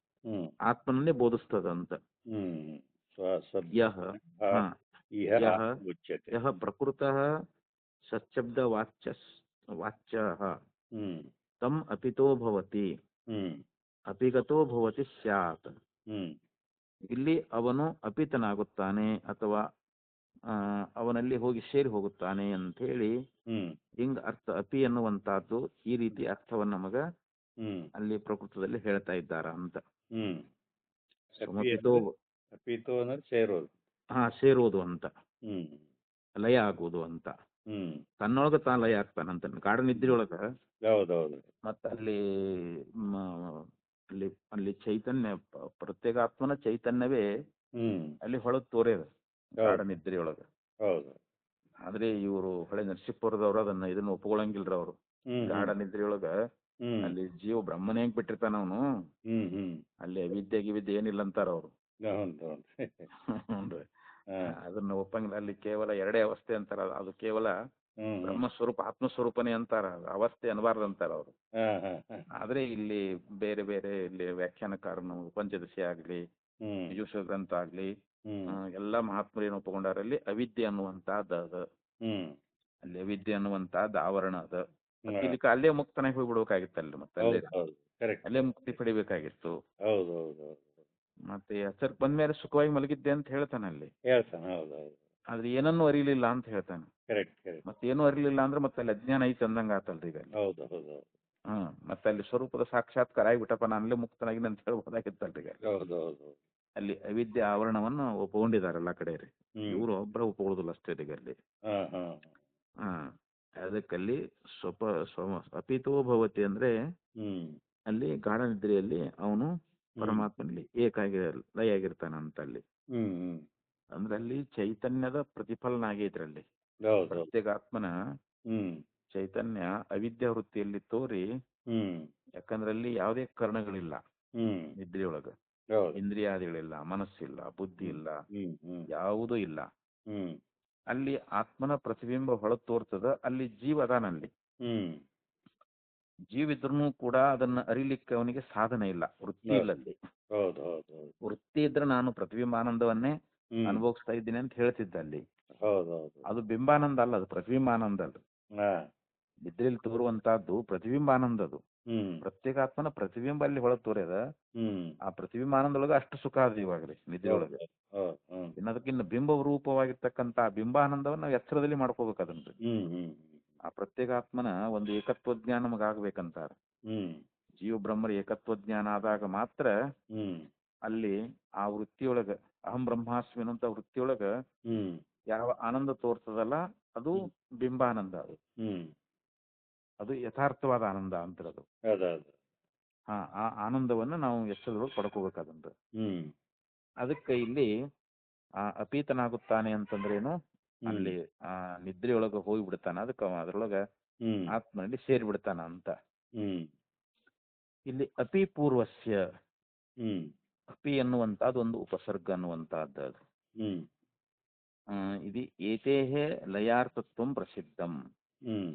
ಹ್ಮ್ ಆತ್ಮನನ್ನೇ ಬೋಧಿಸ್ತದಂತ. ಹ್ಮ್ ಸ್ವಶಬ್ದ ಯಹ ಹಾ ಇಹ ಯಹ ಉಚ್ಯತೆ. ಯಹ ಪ್ರಕೃತಃ ಸಚ್ಶಬ್ದ ವಾಚ್ಯಃ ಹ್ಮ್ ತಮ್ ಅಪಿತೋ ಭವತಿ ಹ್ಮ್ ಅಪಿಗತೋ ಭವತಿ ಸ್ಯಾತ್. ಹ್ಮ್ ಇಲ್ಲಿ ಅವನು ಅಪಿತನಾಗುತ್ತಾನೆ ಅಥವಾ ಅವನಲ್ಲಿ ಹೋಗಿ ಸೇರಿ ಹೋಗುತ್ತಾನೆ ಅಂತ ಹೇಳಿ ಹ್ಮ್ ಹಿಂಗ್ ಅರ್ಥ. ಅಪಿ ಅನ್ನುವಂತಹದ್ದು ಈ ರೀತಿ ಅರ್ಥವನ್ನ ನಮಗ ಹ್ಮ್ ಅಲ್ಲಿ ಪ್ರಕೃತದಲ್ಲಿ ಹೇಳ್ತಾ ಇದ್ದಾರ ಅಂತ. ಹ್ಮ್ ಸಮಪಿತೋ ಅಪಿತೋ ಅಂದ್ರೆ ಸೇರೋದು. ಸೇರೋದು ಅಂತ, ಹ್ಮ್ ಲಯ ಆಗುವುದು ಅಂತ. ಹ್ಮ್ ತನ್ನೊಳಗ ತಾನು ಲಯ ಆಗ್ತಾನಂತ ಗಾಢ ನಿದ್ರೆಯೊಳಗ. ಹೌದೌದು. ಮತ್ತ ಅಲ್ಲಿ ಅಲ್ಲಿ ಅಲ್ಲಿ ಚೈತನ್ಯ ಪ್ರತ್ಯೇಗಾತ್ಮನ ಚೈತನ್ಯವೇ ಹ್ಮ್ ಅಲ್ಲಿ ಹೊಳಗ್ ತೋರ್ಯದ ಗಾಢ ನಿದ್ರೆಯೊಳಗ. ಹೌದು. ಆದ್ರೆ ಇವರು ಹೊಳೆ ನರಸೀಪುರದವ್ರು ಇದನ್ನ ಒಪ್ಕೊಳಂಗಿಲ್ರ. ಅವರು ಹ್ಮ್ ಗಾಢ ನಿದ್ರೆಯೊಳಗ ಹ್ಮ್ ಅಲ್ಲಿ ಜೀವ ಬ್ರಹ್ಮನೇ ಹೆಂಗ್ ಬಿಟ್ಟಿರ್ತಾನ ಅವನು, ಹ್ಮ್ ಹ್ಮ್ ಅಲ್ಲಿ ವಿದ್ಯೆ ಗಿವಿದ್ಯೆ ಏನಿಲ್ಲ ಅಂತಾರ ಅವರು. ಹೌದು. ಹ್ಞೂನ್ರಿ. ಅದನ್ನ ಒಪ್ಪಂಗಿಲ್ಲ. ಅಲ್ಲಿ ಕೇವಲ ಎರಡೇ ಅವಸ್ಥೆ ಅಂತಾರ, ಅದು ಕೇವಲ ಹ್ಮ್ ಬ್ರಹ್ಮಸ್ವರೂಪ ಆತ್ಮಸ್ವರೂಪನೇ ಅಂತಾರ, ಅವಸ್ಥೆ ಅನ್ಬಾರ್ದು ಅಂತಾರ ಅವರು. ಹ್ಮ್ ಆದ್ರೆ ಇಲ್ಲಿ ಬೇರೆ ಬೇರೆ ಇಲ್ಲಿ ವ್ಯಾಖ್ಯಾನಕಾರನು ಪಂಚದಶಿ ಆಗ್ಲಿ ಹ್ಮ್ ಯಜುಷ ಗ್ರಂಥ ಆಗ್ಲಿ ಹ್ಮ್ ಎಲ್ಲಾ ಮಹಾತ್ಮರು ಏನು ಒಪ್ಪಿಕೊಂಡಾರ, ಅಲ್ಲಿ ಅವಿದ್ಯೆ ಅನ್ನುವಂತಹದ್ದು ಅದ. ಹ್ಮ್ ಅಲ್ಲಿ ಅವಿದ್ಯೆ ಅನ್ನುವಂತಹದ್ದು ಆವರಣ ಅದ. ಹ್ಮ್ ಇಲ್ಲಿ ಅಲ್ಲೇ ಮುಕ್ತನಾಗಿ ಹೋಗ್ಬಿಡ್ಬೇಕಾಗಿತ್ತಲ್ರಿ. ಮತ್ತೆ ಅಲ್ಲೇ ಹೌದು ಕರೆಕ್ಟ್. ಅಲ್ಲೇ ಮುಕ್ತಿ ಪಡಿಬೇಕಾಗಿತ್ತು. ಹೌದು ಹೌದು ಹೌದು. ಮತ್ತೆ ಹೆಸರು ಬಂದ್ಮೇಲೆ ಸುಖವಾಗಿ ಮಲಗಿದ್ದೆ ಅಂತ ಹೇಳ್ತಾನೆ ಅಲ್ಲಿ. ಹೇಳ್ತಾನೆ. ಹೌದು ಹೌದು. ಆದ್ರೆ ಏನನ್ನೂ ಅರಿಲಿಲ್ಲ ಅಂತ ಹೇಳ್ತಾನೆ. Correct correct. ಮತ್ತೇನು ಅರಿಲಿಲ್ಲ ಅಂದ್ರೆ ಮತ್ತೆ ಅಲ್ಲಿ ಅಜ್ಞಾನ ಐತೆ ಅಂದಂಗ ಆತಲ್ರಿ ಈಗ. ಹೌದು ಹೌದು ಹೌದು. ಮತ್ತೆ ಅಲ್ಲಿ ಸ್ವರೂಪದ ಸಾಕ್ಷಾತ್ಕಾರ ಆಗಿಬಿಟ್ಟಪ್ಪ, ನಾನು ಅಲ್ಲೇ ಮುಕ್ತನಾಗಿನ ಅಂತ ಹೇಳ್ಬೋದಾಗಿತ್ತಲ್ರಿ ಈಗ. ಹೌದು ಹೌದು. ಅಲ್ಲಿ ಅವಿದ್ಯೆ ಆವರಣವನ್ನು ಒಪ್ಕೊಂಡಿದ್ದಾರೆ ಎಲ್ಲ ಕಡೆ ರೀ. ಹ್ಮ್ ಇವರು ಒಬ್ಬರ ಒಪ್ಕೊಳ್ಳೋದಿಲ್ಲ ಅಷ್ಟೇ ಈಗ ಅಲ್ಲಿ. ಹಾ ಹಾ ಅದಕ್ಕಲ್ಲಿ ಅಪಿತೋ ಭವತಿ ಅಂದ್ರೆ ಹ್ಮ್ ಅಲ್ಲಿ ಗಾಢ ನಿದ್ರೆಯಲ್ಲಿ ಅವನು ಪರಮಾತ್ಮನಲ್ಲಿ ಏಕಾಗಿ ಲಯ ಆಗಿರ್ತಾನಂತ ಅಲ್ಲಿ. ಹ್ಮ್ ಹ್ಮ್ ಅಂದ್ರೆ ಅಲ್ಲಿ ಚೈತನ್ಯದ ಪ್ರತಿಫಲನ ಆಗೈತ್ರಲ್ಲಿ. ಹೌದು. ಪ್ರತ್ಯೇಗಾತ್ಮನ ಹ್ಮ್ ಚೈತನ್ಯ ಅವಿದ್ಯಾ ವೃತ್ತಿಯಲ್ಲಿ ತೋರಿ, ಹ್ಮ್ ಯಾಕಂದ್ರೆ ಅಲ್ಲಿ ಯಾವುದೇ ಕರ್ಣಗಳಿಲ್ಲ. ಹ್ಮ್ ನಿದ್ರೆಯೊಳಗೆ. ಹೌದು ಇಂದ್ರಿಯಾದಿಗಳಿಲ್ಲ, ಮನಸ್ಸಿಲ್ಲ, ಬುದ್ಧಿ ಹ್ಮ್ ಇಲ್ಲ, ಹ್ಮ್ ಹ್ಮ್ ಯಾವುದೂ ಇಲ್ಲ. ಹ್ಮ್ ಅಲ್ಲಿ ಆತ್ಮನ ಪ್ರತಿಬಿಂಬ ಹೊಳಗ್ ತೋರ್ತದ, ಅಲ್ಲಿ ಜೀವ ಅದಾನಲ್ಲಿ. ಹ್ಮ್ ಜೀವ ಇದ್ರೂ ಕೂಡ ಅದನ್ನ ಅರಿಲಿಕ್ಕೆ ಅವನಿಗೆ ಸಾಧನೆ ಇಲ್ಲ, ವೃತ್ತಿ ಹೌದು ಇಲ್ಲ ಅಲ್ಲಿ. ಹೌದು ಹೌದು ಹೌದು ವೃತ್ತಿ ಇದ್ರೆ ನಾನು ಪ್ರತಿಬಿಂಬಾನಂದವನ್ನೇ ಹ್ಮ್ ಅನುಭವಿಸ್ತಾ ಇದ್ದೀನಿ ಅಂತ ಹೇಳ್ತಿದ್ದ ಅಲ್ಲಿ. ಹೌದು ಹೌದು ಅದು ಬಿಂಬಾನಂದ ಅಲ್ಲ, ಅದು ಪ್ರತಿಬಿಂಬಾನಂದ ಅಲ್ಲ. ಹಾ ನಿದ್ರೆಯಲ್ಲಿ ತೋರುವಂತಹದ್ದು ಪ್ರತಿಬಿಂಬಾನಂದ. ಅದು ಹ್ಮ್ ಪ್ರತ್ಯೇಕಾತ್ಮನ ಪ್ರತಿಬಿಂಬ ಅಲ್ಲಿ ಹೊಳಗ್ ತೋರ್ಯದ. ಹ್ಮ್ ಆ ಪ್ರತಿಬಿಂಬಾನಂದೊಳಗೆ ಅಷ್ಟು ಸುಖ ಅದ ಇವಾಗ್ರಿ ಹೌದು ನಿದ್ರೆಯೊಳಗೆ. ಹೌದು ಹ್ಮ್ ಇನ್ನದಕ್ಕಿನ್ನ ಬಿಂಬ ರೂಪವಾಗಿರ್ತಕ್ಕಂಥ ಬಿಂಬಾನಂದವನ್ನು ನಾವು ಎಚ್ಚರದಲ್ಲಿ ಮಾಡ್ಕೋಬೇಕು ಅದನ್ರಿ. ಹ್ಮ್ ಹ್ಮ್ ಆ ಪ್ರತ್ಯೇಕಾತ್ಮನ ಒಂದು ಏಕತ್ವ ಜ್ಞಾನ ನಮಗಾಗಬೇಕಂತಾರ. ಹ್ಮ್ ಜೀವ ಬ್ರಹ್ಮರ ಏಕತ್ವ ಜ್ಞಾನ ಆದಾಗ ಮಾತ್ರ ಹ್ಮ್ ಅಲ್ಲಿ ಆ ವೃತ್ತಿಯೊಳಗ ಅಹಂ ಬ್ರಹ್ಮಾಸ್ಮಿ ಅನ್ನುವಂಥ ವೃತ್ತಿಯೊಳಗ ಹ್ಮ್ ಯಾವ ಆನಂದ ತೋರ್ತದಲ್ಲ ಅದು ಹ್ಮ್ ಬಿಂಬಾನಂದ. ಅದು ಹ್ಮ್ ಅದು ಯಥಾರ್ಥವಾದ ಆನಂದ ಅಂತಿರೋದು. ಅದ ಹಾ, ಆ ಆನಂದವನ್ನು ನಾವು ಎಚ್ಚರದೊಳಗೆ ಪಡ್ಕೋಬೇಕಾದಂತ. ಹ್ಮ್ ಅದಕ್ಕೆ ಇಲ್ಲಿ ಅಪೀತನಾಗುತ್ತಾನೆ ಅಂತಂದ್ರೇನು, ಹ್ಮ್ ಅಲ್ಲಿ ಆ ನಿದ್ರೆಯೊಳಗೆ ಹೋಗಿ ಬಿಡ್ತಾನ, ಅದಕ್ಕೆ ಅದ್ರೊಳಗ ಹ್ಮ್ ಆತ್ಮನಲ್ಲಿ ಸೇರಿ ಬಿಡ್ತಾನ ಅಂತ. ಹ್ಮ್ ಇಲ್ಲಿ ಅಪಿ ಪೂರ್ವಸ್ಯ, ಹ್ಮ್ ಅಪಿ ಅನ್ನುವಂಥದ್ದು ಒಂದು ಉಪಸರ್ಗ ಅನ್ನುವಂಥದ್ದು. ಅದು ಹ್ಮ್ ಇದು ಏತೇಹೇ ಲಯಾರ್ಥತ್ವಂ ಪ್ರಸಿದ್ಧಂ. ಹ್ಮ್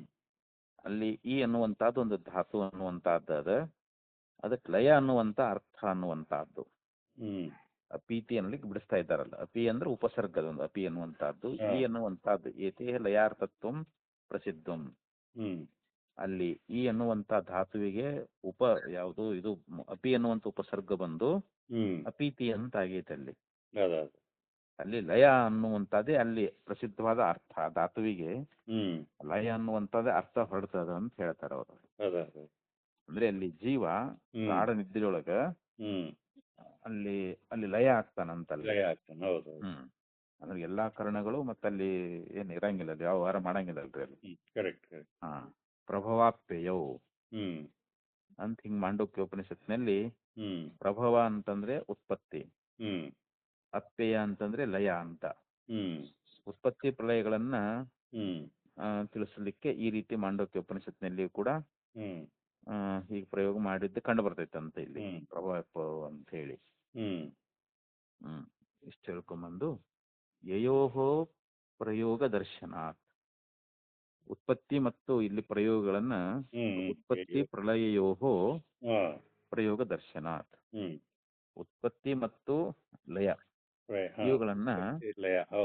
ಅಲ್ಲಿ ಈ ಅನ್ನುವಂಥದ್ದು ಒಂದು ಧಾತು ಅನ್ನುವಂಥದ್ದು ಅದ. ಅದಕ್ಕೆ ಲಯ ಅನ್ನುವಂಥ ಅರ್ಥ ಅನ್ನುವಂಥದ್ದು. ಹ್ಮ್ ಅಪೀತಿ ಅನ್ನಲಿಕ್ಕೆ ಬಿಡಿಸ್ತಾ ಇದ್ದಾರಲ್ಲ, ಅಪಿ ಅಂದ್ರೆ ಉಪಸರ್ಗದ ಒಂದು ಅಪಿ ಅನ್ನುವಂಥದ್ದು. ಹಾ ಈ ಅನ್ನುವಂಥದ್ದು ಏತೇಹ ಲಯಾರ್ಥತ್ವಂ ಪ್ರಸಿದ್ಧಂ. ಹ್ಮ್ ಅಲ್ಲಿ ಈ ಅನ್ನುವಂಥ ಧಾತುವಿಗೆ ಯಾವುದು ಇದು ಅಪಿ ಅನ್ನುವಂಥ ಉಪಸರ್ಗ ಬಂದು ಹ್ಮ್ ಅಪೀತಿ ಅಂತ ಆಗೈತೆ ಅಲ್ಲಿ. ಅದ ಅಲ್ಲಿ ಲಯ ಅನ್ನುವಂಥದ್ದೇ ಅಲ್ಲಿ ಪ್ರಸಿದ್ಧವಾದ ಅರ್ಥ. ಧಾತುವಿಗೆ ಹ್ಮ್ ಲಯ ಅನ್ನುವಂಥದ್ದೇ ಅರ್ಥ ಹೊರಡ್ತದ ಅಂತ ಹೇಳ್ತಾರೆ ಅವರು. ಅದ ಅಂದ್ರೆ ಅಲ್ಲಿ ಜೀವ ಹ್ಮ್ ಗಾಢ ನಿದ್ರೆಯೊಳಗ ಹ್ಮ್ ಅಲ್ಲಿ ಅಲ್ಲಿ ಲಯ ಆಗ್ತಾನಂತಲ್ಲಿ. ಲಯ ಆಗ್ತಾನೆ. ಹೌದು ಅಂದ್ರೆ ಎಲ್ಲಾ ಕರ್ಣಗಳು ಮತ್ತಲ್ಲಿ ಏನ್ ಇರಂಗಿಲ್ಲ, ಅಲ್ಲಿ ವ್ಯವಹಾರ ಮಾಡಂಗಿಲ್ಲ ಅಲ್ರಿ ಅಲ್ಲಿ. ಕರೆಕ್ಟ್ ಕರೆಕ್ಟ್ ಹಾ, ಪ್ರಭವಾಪ್ಯಯೌ ಹ್ಮ್ ಅಂತ ಹಿಂಗ್ ಮಾಂಡೂಕ್ಯ ಉಪನಿಷತ್ನಲ್ಲಿ ಹ್ಮ್ ಪ್ರಭವ ಅಂತಂದ್ರೆ ಉತ್ಪತ್ತಿ, ಹ್ಮ್ ಅಪ್ಯಯ ಅಂತಂದ್ರೆ ಲಯ ಅಂತ. ಹ್ಮ್ ಉತ್ಪತ್ತಿ ಪ್ರಳಯಗಳನ್ನ ಹ್ಮ್ ತಿಳಿಸಲಿಕ್ಕೆ ಈ ರೀತಿ ಮಾಂಡೂಕ್ಯ ಉಪನಿಷತ್ನಲ್ಲಿ ಕೂಡ ಹ್ಮ್ ಹೀಗೆ ಪ್ರಯೋಗ ಮಾಡಿದ್ದು ಕಂಡು ಬರ್ತೈತಂತ ಇಲ್ಲಿ ಹ್ಮ್ ಪ್ರಭವ ಅಂತ ಹೇಳಿ. ಹ್ಮ್ ಇಷ್ಟು ಹೇಳ್ಕೊಂಬಂದು ಯಯೋಹೋ ಪ್ರಯೋಗ ದರ್ಶನಾತ್, ಉತ್ಪತ್ತಿ ಮತ್ತು ಇಲ್ಲಿ ಪ್ರಯೋಗಗಳನ್ನ ಉತ್ಪತ್ತಿ ಪ್ರಳಯಯೋಹೋ ಪ್ರಯೋಗ ದರ್ಶನಾತ್, ಹ್ಮ್ ಉತ್ಪತ್ತಿ ಮತ್ತು ಲಯ ಇವುಗಳನ್ನ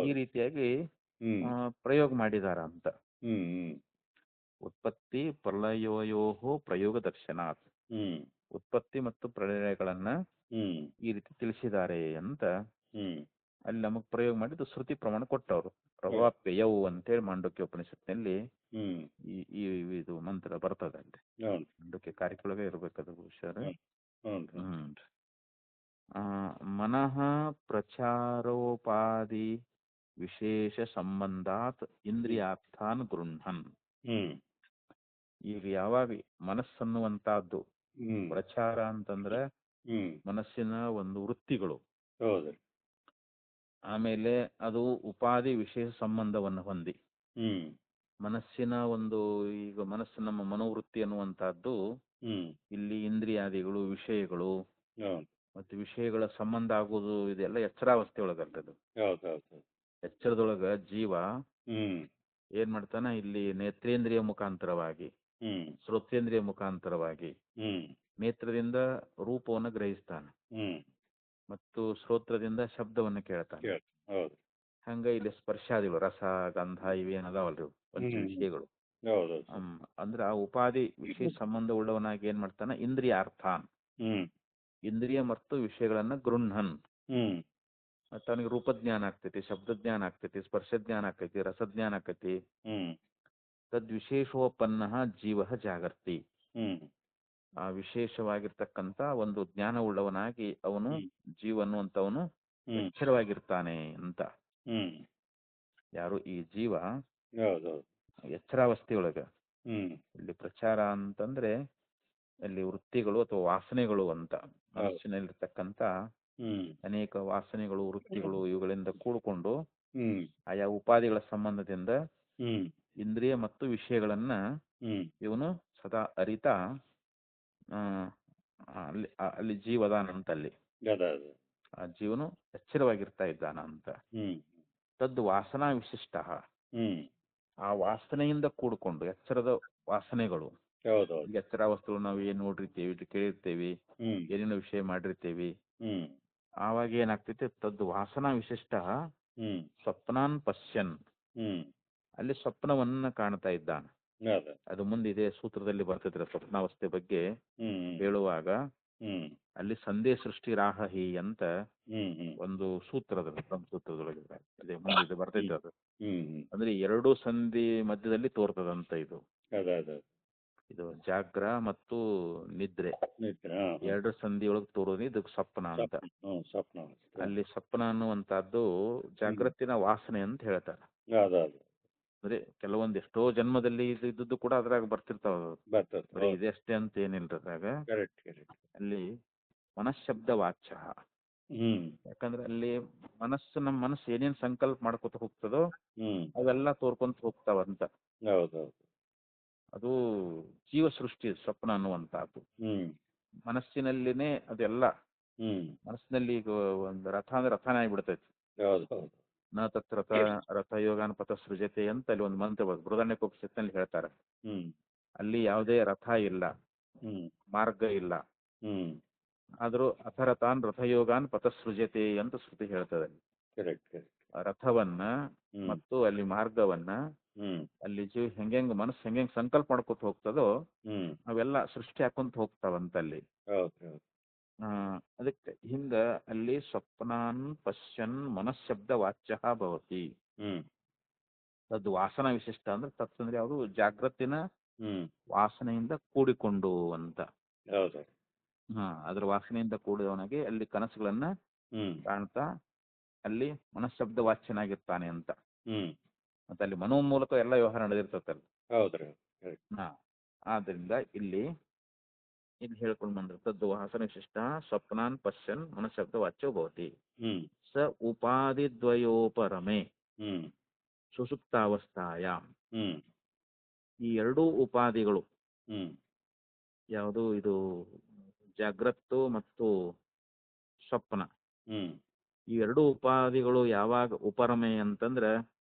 ಈ ರೀತಿಯಾಗಿ ಪ್ರಯೋಗ ಮಾಡಿದಾರ ಅಂತ. ಉತ್ಪತ್ತಿ ಪ್ರಳಯೋಹೋ ಪ್ರಯೋಗ ದರ್ಶನಾತ್, ಉತ್ಪತ್ತಿ ಮತ್ತು ಪ್ರಳಯಗಳನ್ನ ಈ ರೀತಿ ತಿಳಿಸಿದ್ದಾರೆ ಅಂತ ಅಲ್ಲಿ ನಮಗ್ ಪ್ರಯೋಗ ಮಾಡಿದ್ದು ಶ್ರುತಿ ಪ್ರಮಾಣ ಕೊಟ್ಟವರು. ಪ್ರಭಾಪ್ಯಯವು ಅಂತೇಳಿ ಮಾಂಡೂಕ್ಯ ಉಪನಿಷತ್ನಲ್ಲಿ ಈ ಇದು ಮಂತ್ರ ಬರ್ತದೆ ಅಲ್ಲಿ. ಮಾಂಡೂಕ್ಯ ಕಾರ್ಯಕ್ರೊಳಗೆ ಇರ್ಬೇಕದು ಹುಷಾರು. ಮನಃ ಪ್ರಚಾರೋಪಾದಿ ವಿಶೇಷ ಸಂಬಂಧಾತ್ ಇಂದ್ರಿಯಾರ್ಥಾನ್ ಗೃಹ್ಣನ್. ಈಗ ಯಾವಾಗ ಮನಸ್ಸನ್ನುವಂತಹದ್ದು ಪ್ರಚಾರ ಅಂತಂದ್ರೆ ಮನಸ್ಸಿನ ಒಂದು ವೃತ್ತಿಗಳು, ಆಮೇಲೆ ಅದು ಉಪಾಧಿ ವಿಶೇಷ ಸಂಬಂಧವನ್ನು ಹೊಂದಿ ಮನಸ್ಸಿನ ಒಂದು, ಈಗ ಮನಸ್ಸು ನಮ್ಮ ಮನೋವೃತ್ತಿ ಅನ್ನುವಂತಹದ್ದು ಇಲ್ಲಿ ಇಂದ್ರಿಯಾದಿಗಳು, ವಿಷಯಗಳು ಮತ್ತು ವಿಷಯಗಳ ಸಂಬಂಧ ಆಗುವುದು, ಇದೆಲ್ಲ ಎಚ್ಚರಾವಸ್ಥೆ ಒಳಗಲ್ರದು. ಎಚ್ಚರದೊಳಗ ಜೀವ ಏನ್ ಮಾಡ್ತಾನ, ಇಲ್ಲಿ ನೇತ್ರೇಂದ್ರಿಯ ಮುಖಾಂತರವಾಗಿ, ಶ್ರೋತ್ರೇಂದ್ರಿಯ ಮುಖಾಂತರವಾಗಿ ನೇತ್ರದಿಂದ ರೂಪವನ್ನು ಗ್ರಹಿಸ್ತಾನೆ ಮತ್ತು ಶ್ರೋತ್ರದಿಂದ ಶಬ್ದವನ್ನು ಕೇಳ್ತಾನೆ. ಹಂಗ ಇಲ್ಲಿ ಸ್ಪರ್ಶಾದಿಗಳು, ರಸ, ಗಂಧ ಇವೇನದಾವಲ್ರಿ ಪಂಚ ವಿಷಯಗಳು. ಅಂದ್ರೆ ಆ ಉಪಾಧಿ ವಿಷಯ ಸಂಬಂಧ ಉಳ್ಳವನಾಗಿ ಏನ್ ಮಾಡ್ತಾನ, ಇಂದ್ರಿಯ ಅರ್ಥಾನ್, ಇಂದ್ರಿಯ ಮತ್ತು ವಿಷಯಗಳನ್ನ ಗೃಹ್ಣನ್. ಮತ್ತೆ ಅವನಿಗೆ ರೂಪಜ್ಞಾನ ಆಗ್ತೈತಿ, ಶಬ್ದಜ್ಞಾನ ಆಗ್ತೈತಿ, ಸ್ಪರ್ಶಜ್ಞಾನ ಆಕೈತಿ, ರಸಜ್ಞಾನ ಆಕೈತಿ. ತದ್ವಿಶೇಷೋಪನ್ನ ಜೀವ ಜಾಗರ್ತಿ, ಆ ವಿಶೇಷವಾಗಿರ್ತಕ್ಕಂಥ ಒಂದು ಜ್ಞಾನ ಉಳ್ಳವನಾಗಿ ಅವನು ಜೀವ ಅನ್ನುವಂಥವನು ಎಚ್ಚರವಾಗಿರ್ತಾನೆ ಅಂತ. ಯಾರು ಈ ಜೀವ ಎಚ್ಚರಾವಸ್ಥೆಯೊಳಗ, ಇಲ್ಲಿ ಪ್ರಚಾರ ಅಂತಂದ್ರೆ ಅಲ್ಲಿ ವೃತ್ತಿಗಳು ಅಥವಾ ವಾಸನೆಗಳು ಅಂತ, ಮನಸ್ಸಿನಲ್ಲಿರ್ತಕ್ಕಂಥ ಅನೇಕ ವಾಸನೆಗಳು, ವೃತ್ತಿಗಳು ಇವುಗಳಿಂದ ಕೂಡಿಕೊಂಡು ಆಯಾ ಉಪಾಧಿಗಳ ಸಂಬಂಧದಿಂದ ಇಂದ್ರಿಯ ಮತ್ತು ವಿಷಯಗಳನ್ನ ಇವನು ಸದಾ ಅರಿತಾ ಅಲ್ಲಿ ಜೀವ ಅದಾನಂತ ಅಲ್ಲಿ. ಅದ ಅದ. ಆ ಜೀವನು ಎಚ್ಚರವಾಗಿರ್ತಾ ಇದ್ದಾನ ಅಂತ. ಹ್ಮ್ ತದ್ ವಾಸನಾ ವಿಶಿಷ್ಟ. ಹ್ಮ್ ಆ ವಾಸನೆಯಿಂದ ಕೂಡಿಕೊಂಡು ಎಚ್ಚರದ ವಾಸನೆಗಳು. ಹೌದೌದು. ಈಗ ಎಚ್ಚರಾವಸ್ಥೆಗಳು ನಾವು ಏನು ನೋಡಿರ್ತೀವಿ, ಕೇಳಿರ್ತೀವಿ, ಹ್ಮ್ ಏನೇನೋ ವಿಷಯ ಮಾಡಿರ್ತೀವಿ. ಹ್ಮ್ ಆವಾಗ ಏನಾಗ್ತೈತಿ, ತದ್ ವಾಸನಾ ವಿಶಿಷ್ಟ ಹ್ಮ್ ಸ್ವಪ್ನಾನ್ ಪಶ್ಯನ್. ಹ್ಮ್ ಅಲ್ಲಿ ಸ್ವಪ್ನವನ್ನ ಕಾಣ್ತಾ ಇದ್ದಾನೆ. ಅದ. ಅದು ಮುಂದೆ ಇದೇ ಸೂತ್ರದಲ್ಲಿ ಬರ್ತೈತ್ರಿ ಸ್ವಪ್ನಾವಸ್ಥೆ ಬಗ್ಗೆ ಹ್ಮ್ ಹೇಳುವಾಗ. ಹ್ಮ್ ಅಲ್ಲಿ ಸಂದೇ ಸೃಷ್ಟಿ ರಾಹಿ ಅಂತ ಹ್ಮ್ ಹ್ಮ್ ಒಂದು ಸೂತ್ರದ ಬ್ರಹ್ಮಸೂತ್ರದೊಳಗೆ ಇದೆ, ಮುಂದೆ ಇದು ಬರ್ತೈತೆ ಅದು. ಹ್ಮ್ ಅಂದ್ರೆ ಎರಡು ಸಂಧಿ ಮಧ್ಯದಲ್ಲಿ ತೋರ್ತದಂತ ಇದು. ಅದ ಅದ. ಇದು ಜಾಗ್ರ ಮತ್ತು ನಿದ್ರೆ ನಿದ್ರೆ. ಎರಡು ಸಂಧಿಯೊಳಗೆ ತೋರೋದು ಇದು ಸ್ವಪ್ನ ಅಂತ. ಸ್ವಪ್ನ. ಅಲ್ಲಿ ಸ್ವಪ್ನ ಅನ್ನುವಂತಹದ್ದು ಜಾಗೃತಿನ ವಾಸನೆ ಅಂತ ಹೇಳ್ತಾರೆ. ಅದ ಅದ. ಅಂದ್ರೆ ಕೆಲವೊಂದು ಎಷ್ಟೋ ಜನ್ಮದಲ್ಲಿ ಇದ್ದದ್ದು ಕೂಡ ಅದ್ರಾಗ ಬರ್ತಿರ್ತಾವ. ಬರ್ತದೆ. ಬರೀ ಇದೆ ಅಷ್ಟೇ ಅಂತ ಏನಿಲ್ಲ ಅದ್ರಾಗ. Correct correct. ಅಲ್ಲಿ ಮನಃಶಬ್ದ ವಾಚ್ಯ. ಹ್ಮ್ ಯಾಕಂದ್ರೆ ಅಲ್ಲಿ ನಮ್ಮ ಮನಸ್ಸು ಏನೇನ್ ಸಂಕಲ್ಪ ಮಾಡ್ಕೊತ ಹೋಗ್ತದೋ ಹ್ಮ್ ಅವೆಲ್ಲ ತೋರ್ಕೊಂತ ಹೋಗ್ತಾವಂತ. ಹೌದೌದು. ಅದು ಜೀವ ಸೃಷ್ಟಿ ಸ್ವಪ್ನ ಅನ್ನುವಂತಹದ್ದು. ಹ್ಮ್ ಮನಸ್ಸಿನಲ್ಲಿನೇ ಅದೆಲ್ಲ. ಹ್ಮ್ ಮನಸ್ಸಿನಲ್ಲಿ ಈಗ ಒಂದು ರಥ ಅಂದ್ರೆ ರಥನೇ ಆಗಿಬಿಡ್ತೈತಿ. ಹೌದು ಹೌದು. ನ ತತ್ ರಥ ಯೋಗಾನ ಪಥ ಸೃಜತೆ ಅಂತ ಅಲ್ಲಿ ಒಂದು ಮಂತ್ರ ಬೃಹದಾರಣ್ಯಕೋಪನಿಷತ್ತಿನಲ್ಲಿ ಹೇಳ್ತಾರೆ. ಹ್ಮ್ ಅಲ್ಲಿ ಯಾವುದೇ ರಥ ಇಲ್ಲ, ಹ್ಮ್ ಮಾರ್ಗ ಇಲ್ಲ. ಹ್ಮ್ ಆದರೂ ಅಥರಥಾನ್ ರಥಯೋಗಾನ್ ಪಥ ಸೃಜತೆ ಅಂತ ಶ್ರುತಿ ಹೇಳ್ತದೆ. Correct correct. ರಥವನ್ನ ಹ್ಮ್ ಮತ್ತು ಅಲ್ಲಿ ಮಾರ್ಗವನ್ನ ಹ್ಮ್ ಅಲ್ಲಿ ಜೀವ ಮನಸ್ಸು ಹೆಂಗೆಂಗ್ ಸಂಕಲ್ಪ ಮಾಡ್ಕೊತ ಹೋಗ್ತದೋ ಹ್ಮ್ ಅವೆಲ್ಲ ಸೃಷ್ಟಿ ಹಾಕೊಂತ ಹೋಗ್ತಾವಂತಲ್ಲಿ. ಹೌದು ಹೌದು. ಅದಕ್ಕೆ ಹಿಂಗ ಅಲ್ಲಿ ಸ್ವಪ್ನಾನ್ ಪಶ್ಯನ್ ಮನಃಶಬ್ದ ವಾಚ್ಯ ಭವತಿ. ಹ್ಮ್ ತದ್ ವಾಸನ ವಿಶಿಷ್ಟ ಅಂದ್ರೆ ತತ್ ಅಂದ್ರೆ ಯಾವುದು ಜಾಗೃತಿನ ಹ್ಮ್ ವಾಸನೆಯಿಂದ ಕೂಡಿಕೊಂಡು ಅಂತ. ಹೌದು. ಅದ್ರ ವಾಸನೆಯಿಂದ ಕೂಡಿದವನಿಗೆ ಅಲ್ಲಿ ಕನಸುಗಳನ್ನ ಹ್ಮ್ ಕಾಣ್ತಾ ಅಲ್ಲಿ ಮನಃಶಬ್ದ ವಾಚ್ಯನಾಗಿರ್ತಾನೆ ಅಂತ. ಹ್ಮ್ ಮತ್ತೆ ಅಲ್ಲಿ ಮನೋ ಮೂಲಕ ಎಲ್ಲ ವ್ಯವಹಾರ ನಡೆದಿರ್ತಲ್ಲ. ಹೌದ್ರಿ. ಆದ್ರಿಂದ ಇಲ್ಲಿ ಹೇಳ್ಕೊಂಡು ಬಂದ್ರೆ ತದ್ದು ವಾಸನ ವಿಶಿಷ್ಟ ಸ್ವಪ್ನಾನ್ ಪಶ್ಯನ್ ಮನಃಶಬ್ದ ವಾಚ್ಯೋ ಭವತಿ. ಹ್ಮ್ ಸ ಉಪಾಧಿದ್ವಯೋಪರಮೆ ಹ್ಮ್ ಸುಷುಪ್ತಾವಸ್ಥಾಯಾಮ್. ಹ್ಮ್ ಈ ಎರಡೂ ಉಪಾಧಿಗಳು ಹ್ಮ್ ಯಾವುದು ಇದು ಜಾಗ್ರತ್ತು ಮತ್ತು ಸ್ವಪ್ನ, ಹ್ಮ್ ಈ ಎರಡೂ ಉಪಾಧಿಗಳು ಯಾವಾಗ ಉಪರಮೆ ಅಂತಂದ್ರೆ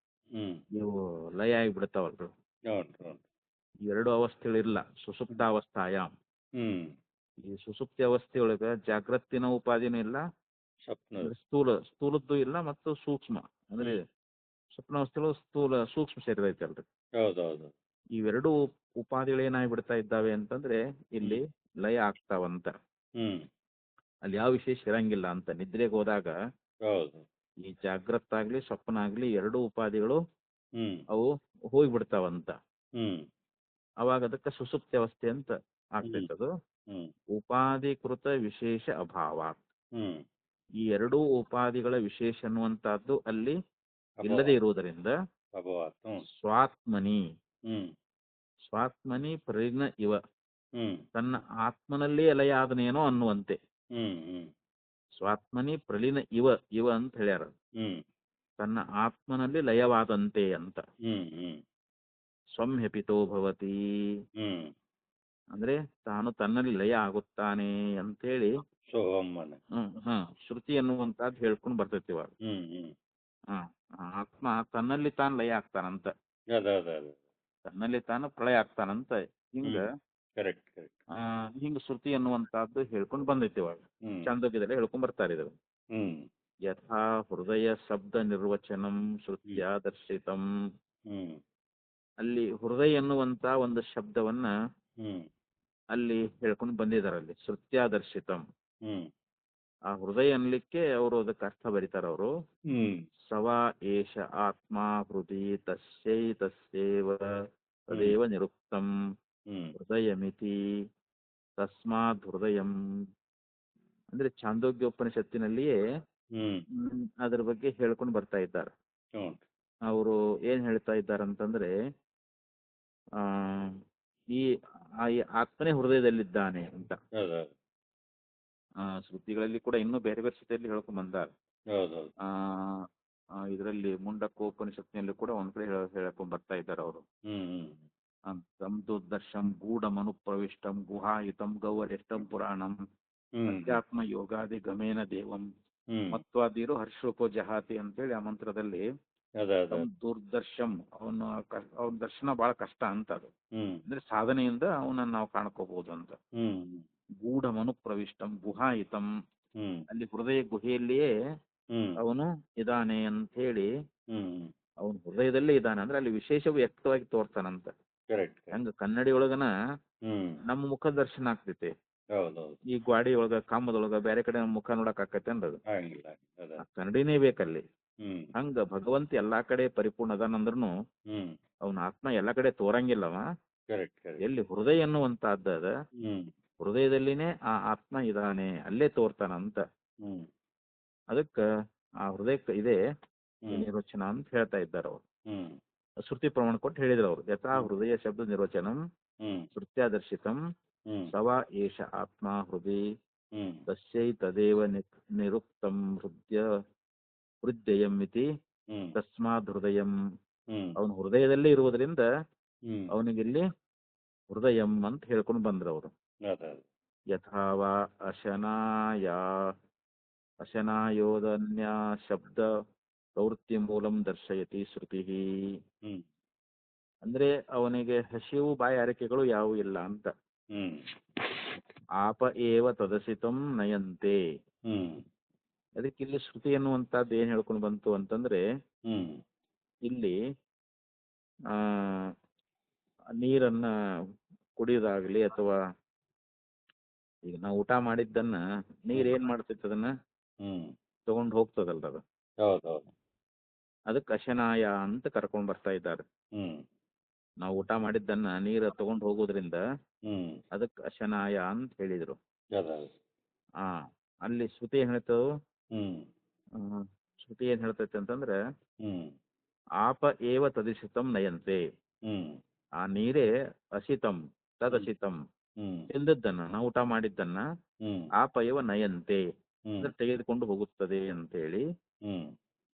ಹ್ಮ್ ಇವು ಲಯ ಆಗಿಬಿಡ್ತಾವಲ್ರಿ. ಈ ಎರಡು ಅವಸ್ಥೆಗಳಿಲ್ಲ ಸುಷುಪ್ತಾವಸ್ಥಾಯಾಮ್. ಹ್ಮ್ ಈ ಸುಷುಪ್ತಿ ಅವಸ್ಥೆಯೊಳಗ ಜಾಗೃತಿನ ಉಪಾಧಿನೂ ಇಲ್ಲ, ಸ್ಥೂಲದ್ದು ಇಲ್ಲ, ಮತ್ತು ಸೂಕ್ಷ್ಮ ಅಂದ್ರೆ ಸ್ವಪ್ನಾವಸ್ಥೆಗಳು ಸೂಕ್ಷ್ಮ ಶರೀರ ಐತಲ್ರಿ. ಹೌದೌದು. ಇವೆರಡು ಉಪಾಧಿಗಳು ಏನಾಗ್ಬಿಡ್ತಾ ಇದ್ದಾವೆ ಅಂತಂದ್ರೆ ಇಲ್ಲಿ ಲಯ ಆಗ್ತಾವಂತ. ಹ್ಮ್ ಅಲ್ಲಿ ಯಾವ ವಿಶೇಷ ಇರಂಗಿಲ್ಲ ಅಂತ. ನಿದ್ರೆಗೆ ಹೋದಾಗ ಹೌದು. ಈ ಜಾಗೃತಾಗ್ಲಿ ಸ್ವಪ್ನ ಆಗ್ಲಿ ಎರಡೂ ಉಪಾಧಿಗಳು ಹ್ಮ್ ಅವು ಹೋಗ್ಬಿಡ್ತಾವಂತ. ಹ್ಮ್ ಅವಾಗ ಅದಕ್ಕೆ ಸುಸುಪ್ತಿ ಅವಸ್ಥೆ ಅಂತ ಆಗ್ತೈತದು. ಹ್ಮ್ ಉಪಾಧಿಕೃತ ವಿಶೇಷ ಅಭಾವ. ಹ್ಮ್ ಈ ಎರಡೂ ಉಪಾಧಿಗಳ ವಿಶೇಷ ಅನ್ನುವಂತಹದ್ದು ಅಲ್ಲಿ ಇಲ್ಲದೆ ಇರುವುದರಿಂದ ಸ್ವಾತ್ಮನಿ ಸ್ವಾತ್ಮನಿ ಪ್ರಜ್ಞ ಇವ, ತನ್ನ ಆತ್ಮನಲ್ಲೇ ಲಯಾದನೇನೋ ಅನ್ನುವಂತೆ. ಸ್ವಾತ್ಮನಿ ಪ್ರಲೀನ ಇವ ಅಂತ ಹೇಳ್ಯಾರ, ತನ್ನ ಆತ್ಮನಲ್ಲಿ ಲಯವಾದಂತೆ ಅಂತ. ಸ್ವಮ್ಯಪಿತೋ ಭವತಿ ಅಂದ್ರೆ ತಾನು ತನ್ನಲ್ಲಿ ಲಯ ಆಗುತ್ತಾನೆ ಅಂತೇಳಿ ಶ್ರುತಿ ಅನ್ನುವಂತದ್ದು ಹೇಳ್ಕೊಂಡು ಬರ್ತೈತಿ ಇವಾಗ. ಆತ್ಮ ತನ್ನಲ್ಲಿ ತಾನು ಲಯ ಆಗ್ತಾನಂತ, ತನ್ನಲ್ಲಿ ತಾನು ಪ್ರಳಯ ಆಗ್ತಾನಂತ. ಹಿಂಗ ಶ್ರುತಿ ಅನ್ನುವಂತಹದ್ದು ಹೇಳ್ಕೊಂಡು ಬಂದೈತಿ ಇವಾಗ. ಚಾಂದೋಗ್ಯದಲ್ಲೇ ಹೇಳ್ಕೊಂಡ್ ಬರ್ತಾರೆ ಇದು. ಯಥಾ ಹೃದಯ ಶಬ್ದ ನಿರ್ವಚನಂ ಶ್ರುತ್ಯ ದರ್ಶಿತಂ. ಅಲ್ಲಿ ಹೃದಯ ಎನ್ನುವಂತ ಒಂದು ಶಬ್ದವನ್ನ ಅಲ್ಲಿ ಹೇಳ್ಕೊಂಡು ಬಂದಿದ್ದಾರೆ, ಅಲ್ಲಿ ಶ್ರುತ್ಯಾದರ್ಶಿತಂ. ಆ ಹೃದಯ ಅನ್ಲಿಕ್ಕೆ ಅವರು ಅದಕ್ಕೆ ಅರ್ಥ ಬರೀತಾರ ಅವರು. ಸವಾ ಏಷ ಆತ್ಮ ಹೃದಯ ತಸ್ಯೈ ತಸ್ಯೇವ ತದೇವ ನಿರುಕ್ತಂ ಹೃದಯಮಿತಿ ತಸ್ಮಾತ್ ಹೃದಯಂ. ಅಂದ್ರೆ ಛಾಂದೋಗ್ಯೋಪನಿಷತ್ತಿನಲ್ಲಿಯೇ ಅದ್ರ ಬಗ್ಗೆ ಹೇಳ್ಕೊಂಡು ಬರ್ತಾ ಇದ್ದಾರೆ. ಅವರು ಏನ್ ಹೇಳ್ತಾ ಇದ್ದಾರಂತಂದ್ರೆ ಈ ಆತ್ಮನೇ ಹೃದಯದಲ್ಲಿದ್ದಾನೆ ಅಂತ. ಶ್ರುತಿಗಳಲ್ಲಿ ಕೂಡ ಇನ್ನೂ ಬೇರೆ ಬೇರೆ ಸ್ಥಿತಿಯಲ್ಲಿ ಹೇಳ್ಕೊಂಡ್ ಬಂದಾರ. ಇದರಲ್ಲಿ ಮುಂಡಕೋಪನಿಷತ್ತಿನಲ್ಲಿ ಕೂಡ ಒಂದ್ ಕಡೆ ಹೇಳ್ಕೊಂಡ್ ಬರ್ತಾ ಇದ್ದಾರೆ ಅವರು ಅಂತ. ತಂ ದುರ್ದರ್ಶಂ ಗೂಢಮನುಪ್ರವಿಷ್ಟಂ ಗುಹಾಯುತಂ ಗೌವರಿಷ್ಟಂ ಪುರಾಣಂ ಅಧ್ಯಾತ್ಮ ಯೋಗಾದಿ ಗಮೇನ ದೇವಂ ಮತ್ವಾದಿರು ಹರ್ಷೋಪೋ ಜಹಾತಿ ಅಂತೇಳಿ ಆ ಮಂತ್ರದಲ್ಲಿ ತಂ ದುರ್ದರ್ಶಂ ಅವನ ದರ್ಶನ ಬಹಳ ಕಷ್ಟ ಅಂತ ಅದು. ಅಂದ್ರೆ ಸಾಧನೆಯಿಂದ ಅವನನ್ನ ನಾವು ಕಾಣ್ಕೋಬಹುದು ಅಂತ. ಗೂಢಮನುಪ್ರವಿಷ್ಟಂ ಗುಹಾಯುತಂ, ಅಲ್ಲಿ ಹೃದಯ ಗುಹೆಯಲ್ಲಿಯೇ ಅವನು ಇದಾನೆ ಅಂತ ಹೇಳಿ, ಅವನು ಹೃದಯದಲ್ಲೇ ಇದ್ದಾನೆ ಅಂದ್ರೆ ಅಲ್ಲಿ ವಿಶೇಷ ವ್ಯಕ್ತವಾಗಿ ತೋರ್ತಾನಂತ. ಹಂಗ ಕನ್ನಡಿ ಒಳಗನ ನಮ್ಮ ಮುಖ ದರ್ಶನ ಆಗ್ತೈತಿ. ಈ ಗ್ವಾಡಿ ಒಳಗ ಕಾಮದೊಳಗ ಬೇರೆ ಕಡೆ ನಮ್ಮ ಮುಖ ನೋಡಕ್ ಆಕೈತೆ ಅಂದದು, ಕನ್ನಡಿನೇ ಬೇಕಲ್ಲಿ. ಹಂಗ ಭಗವಂತ ಎಲ್ಲಾ ಕಡೆ ಪರಿಪೂರ್ಣ ಅದಾನಂದ್ರೂ ಅವನ ಆತ್ಮ ಎಲ್ಲಾ ಕಡೆ ತೋರಂಗಿಲ್ಲವ. ಎಲ್ಲಿ ಹೃದಯ ಅನ್ನುವಂತಹದ್ದ ಅದ, ಹೃದಯದಲ್ಲಿನೇ ಆ ಆತ್ಮ ಇದಾನೆ, ಅಲ್ಲೇ ತೋರ್ತಾನಂತ. ಅದಕ್ಕ ಆ ಹೃದಯಕ್ಕೆ ಇದೆ ನಿರ್ವಚನ ಅಂತ ಹೇಳ್ತಾ ಇದ್ದಾರೆ ಅವರು. ಶ್ರುತಿ ಪ್ರಮಾಣ ಕೊಟ್ಟು ಹೇಳಿದ್ರು ಅವರು. ಯಥಾ ಹೃದಯ ಶಬ್ದ ನಿರ್ವಚನಂ ಶ್ರುತ್ಯಾದರ್ಶಿತಂ ಸವ ಏಷ ಆತ್ಮ ಹೃದಯ ತಸ್ಯೈ ತದೇವ ನಿರುಕ್ತಂ ಹೃದಯಂ ಇತಿ ತಸ್ಮಾದ್ ಹೃದಯಂ. ಅವನು ಹೃದಯದಲ್ಲೇ ಇರುವುದರಿಂದ ಅವನಿಗಿಲ್ಲಿ ಹೃದಯಂ ಅಂತ ಹೇಳ್ಕೊಂಡು ಬಂದ್ರು ಅವರು. ಯಥಾವ ಅಶನಾಯೋದನ್ಯ ಶಬ್ದ ಪ್ರವೃತ್ತಿ ಮೂಲಂ ದರ್ಶಯತಿ ಶ್ರುತಿ. ಅಂದ್ರೆ ಅವನಿಗೆ ಹಸಿವು ಬಾಯಾರಿಕೆಗಳು ಯಾವೂ ಇಲ್ಲ ಅಂತ. ಆಪ ಏವ ತದಸಿತಂ ನಯಂತೆ. ಅದಕ್ಕೆ ಇಲ್ಲಿ ಶ್ರುತಿ ಎನ್ನುವಂತಹದ್ದು ಏನ್ ಹೇಳ್ಕೊಂಡು ಬಂತು ಅಂತಂದ್ರೆ, ಇಲ್ಲಿ ನೀರನ್ನ ಕುಡಿಯೋದಾಗ್ಲಿ ಅಥವಾ ಈಗ ನಾವು ಊಟ ಮಾಡಿದ್ದನ್ನ ನೀರ್ ಏನ್ ಮಾಡ್ತೈತೆ ಅದನ್ನ ತಗೊಂಡ್ ಹೋಗ್ತದಲ್ರ ಅದು. ಅದಕ್ಕೆ ಅಶನಾಯ ಅಂತ ಕರ್ಕೊಂಡ್ ಬರ್ತಾ ಇದ್ದಾರೆ. ನಾವು ಊಟ ಮಾಡಿದ್ದನ್ನ ನೀರ ತಗೊಂಡ್ ಹೋಗೋದ್ರಿಂದ ಅದಕ್ಕೆ ಅಶನಾಯ ಅಂತ ಹೇಳಿದ್ರು. ಅಲ್ಲಿ ಶ್ರುತಿ ಏನ್ ಹೇಳ್ತವು, ಶ್ರುತಿ ಏನ್ ಹೇಳ್ತೈತೆ ಅಂತಂದ್ರೆ ಆಪ ಏವ ತದಿಸಿತಂ ನಯಂತೆ. ಆ ನೀರೇ ಅಸಿತಂ ತದಸಿತಂ, ತಿಂದದ್ದನ್ನ ನಾವು ಊಟ ಮಾಡಿದ್ದನ್ನ ಆಪ ಏವ ನಯಂತೆ ಅಂದ್ರೆ ತೆಗೆದುಕೊಂಡು ಹೋಗುತ್ತದೆ ಅಂತೇಳಿ.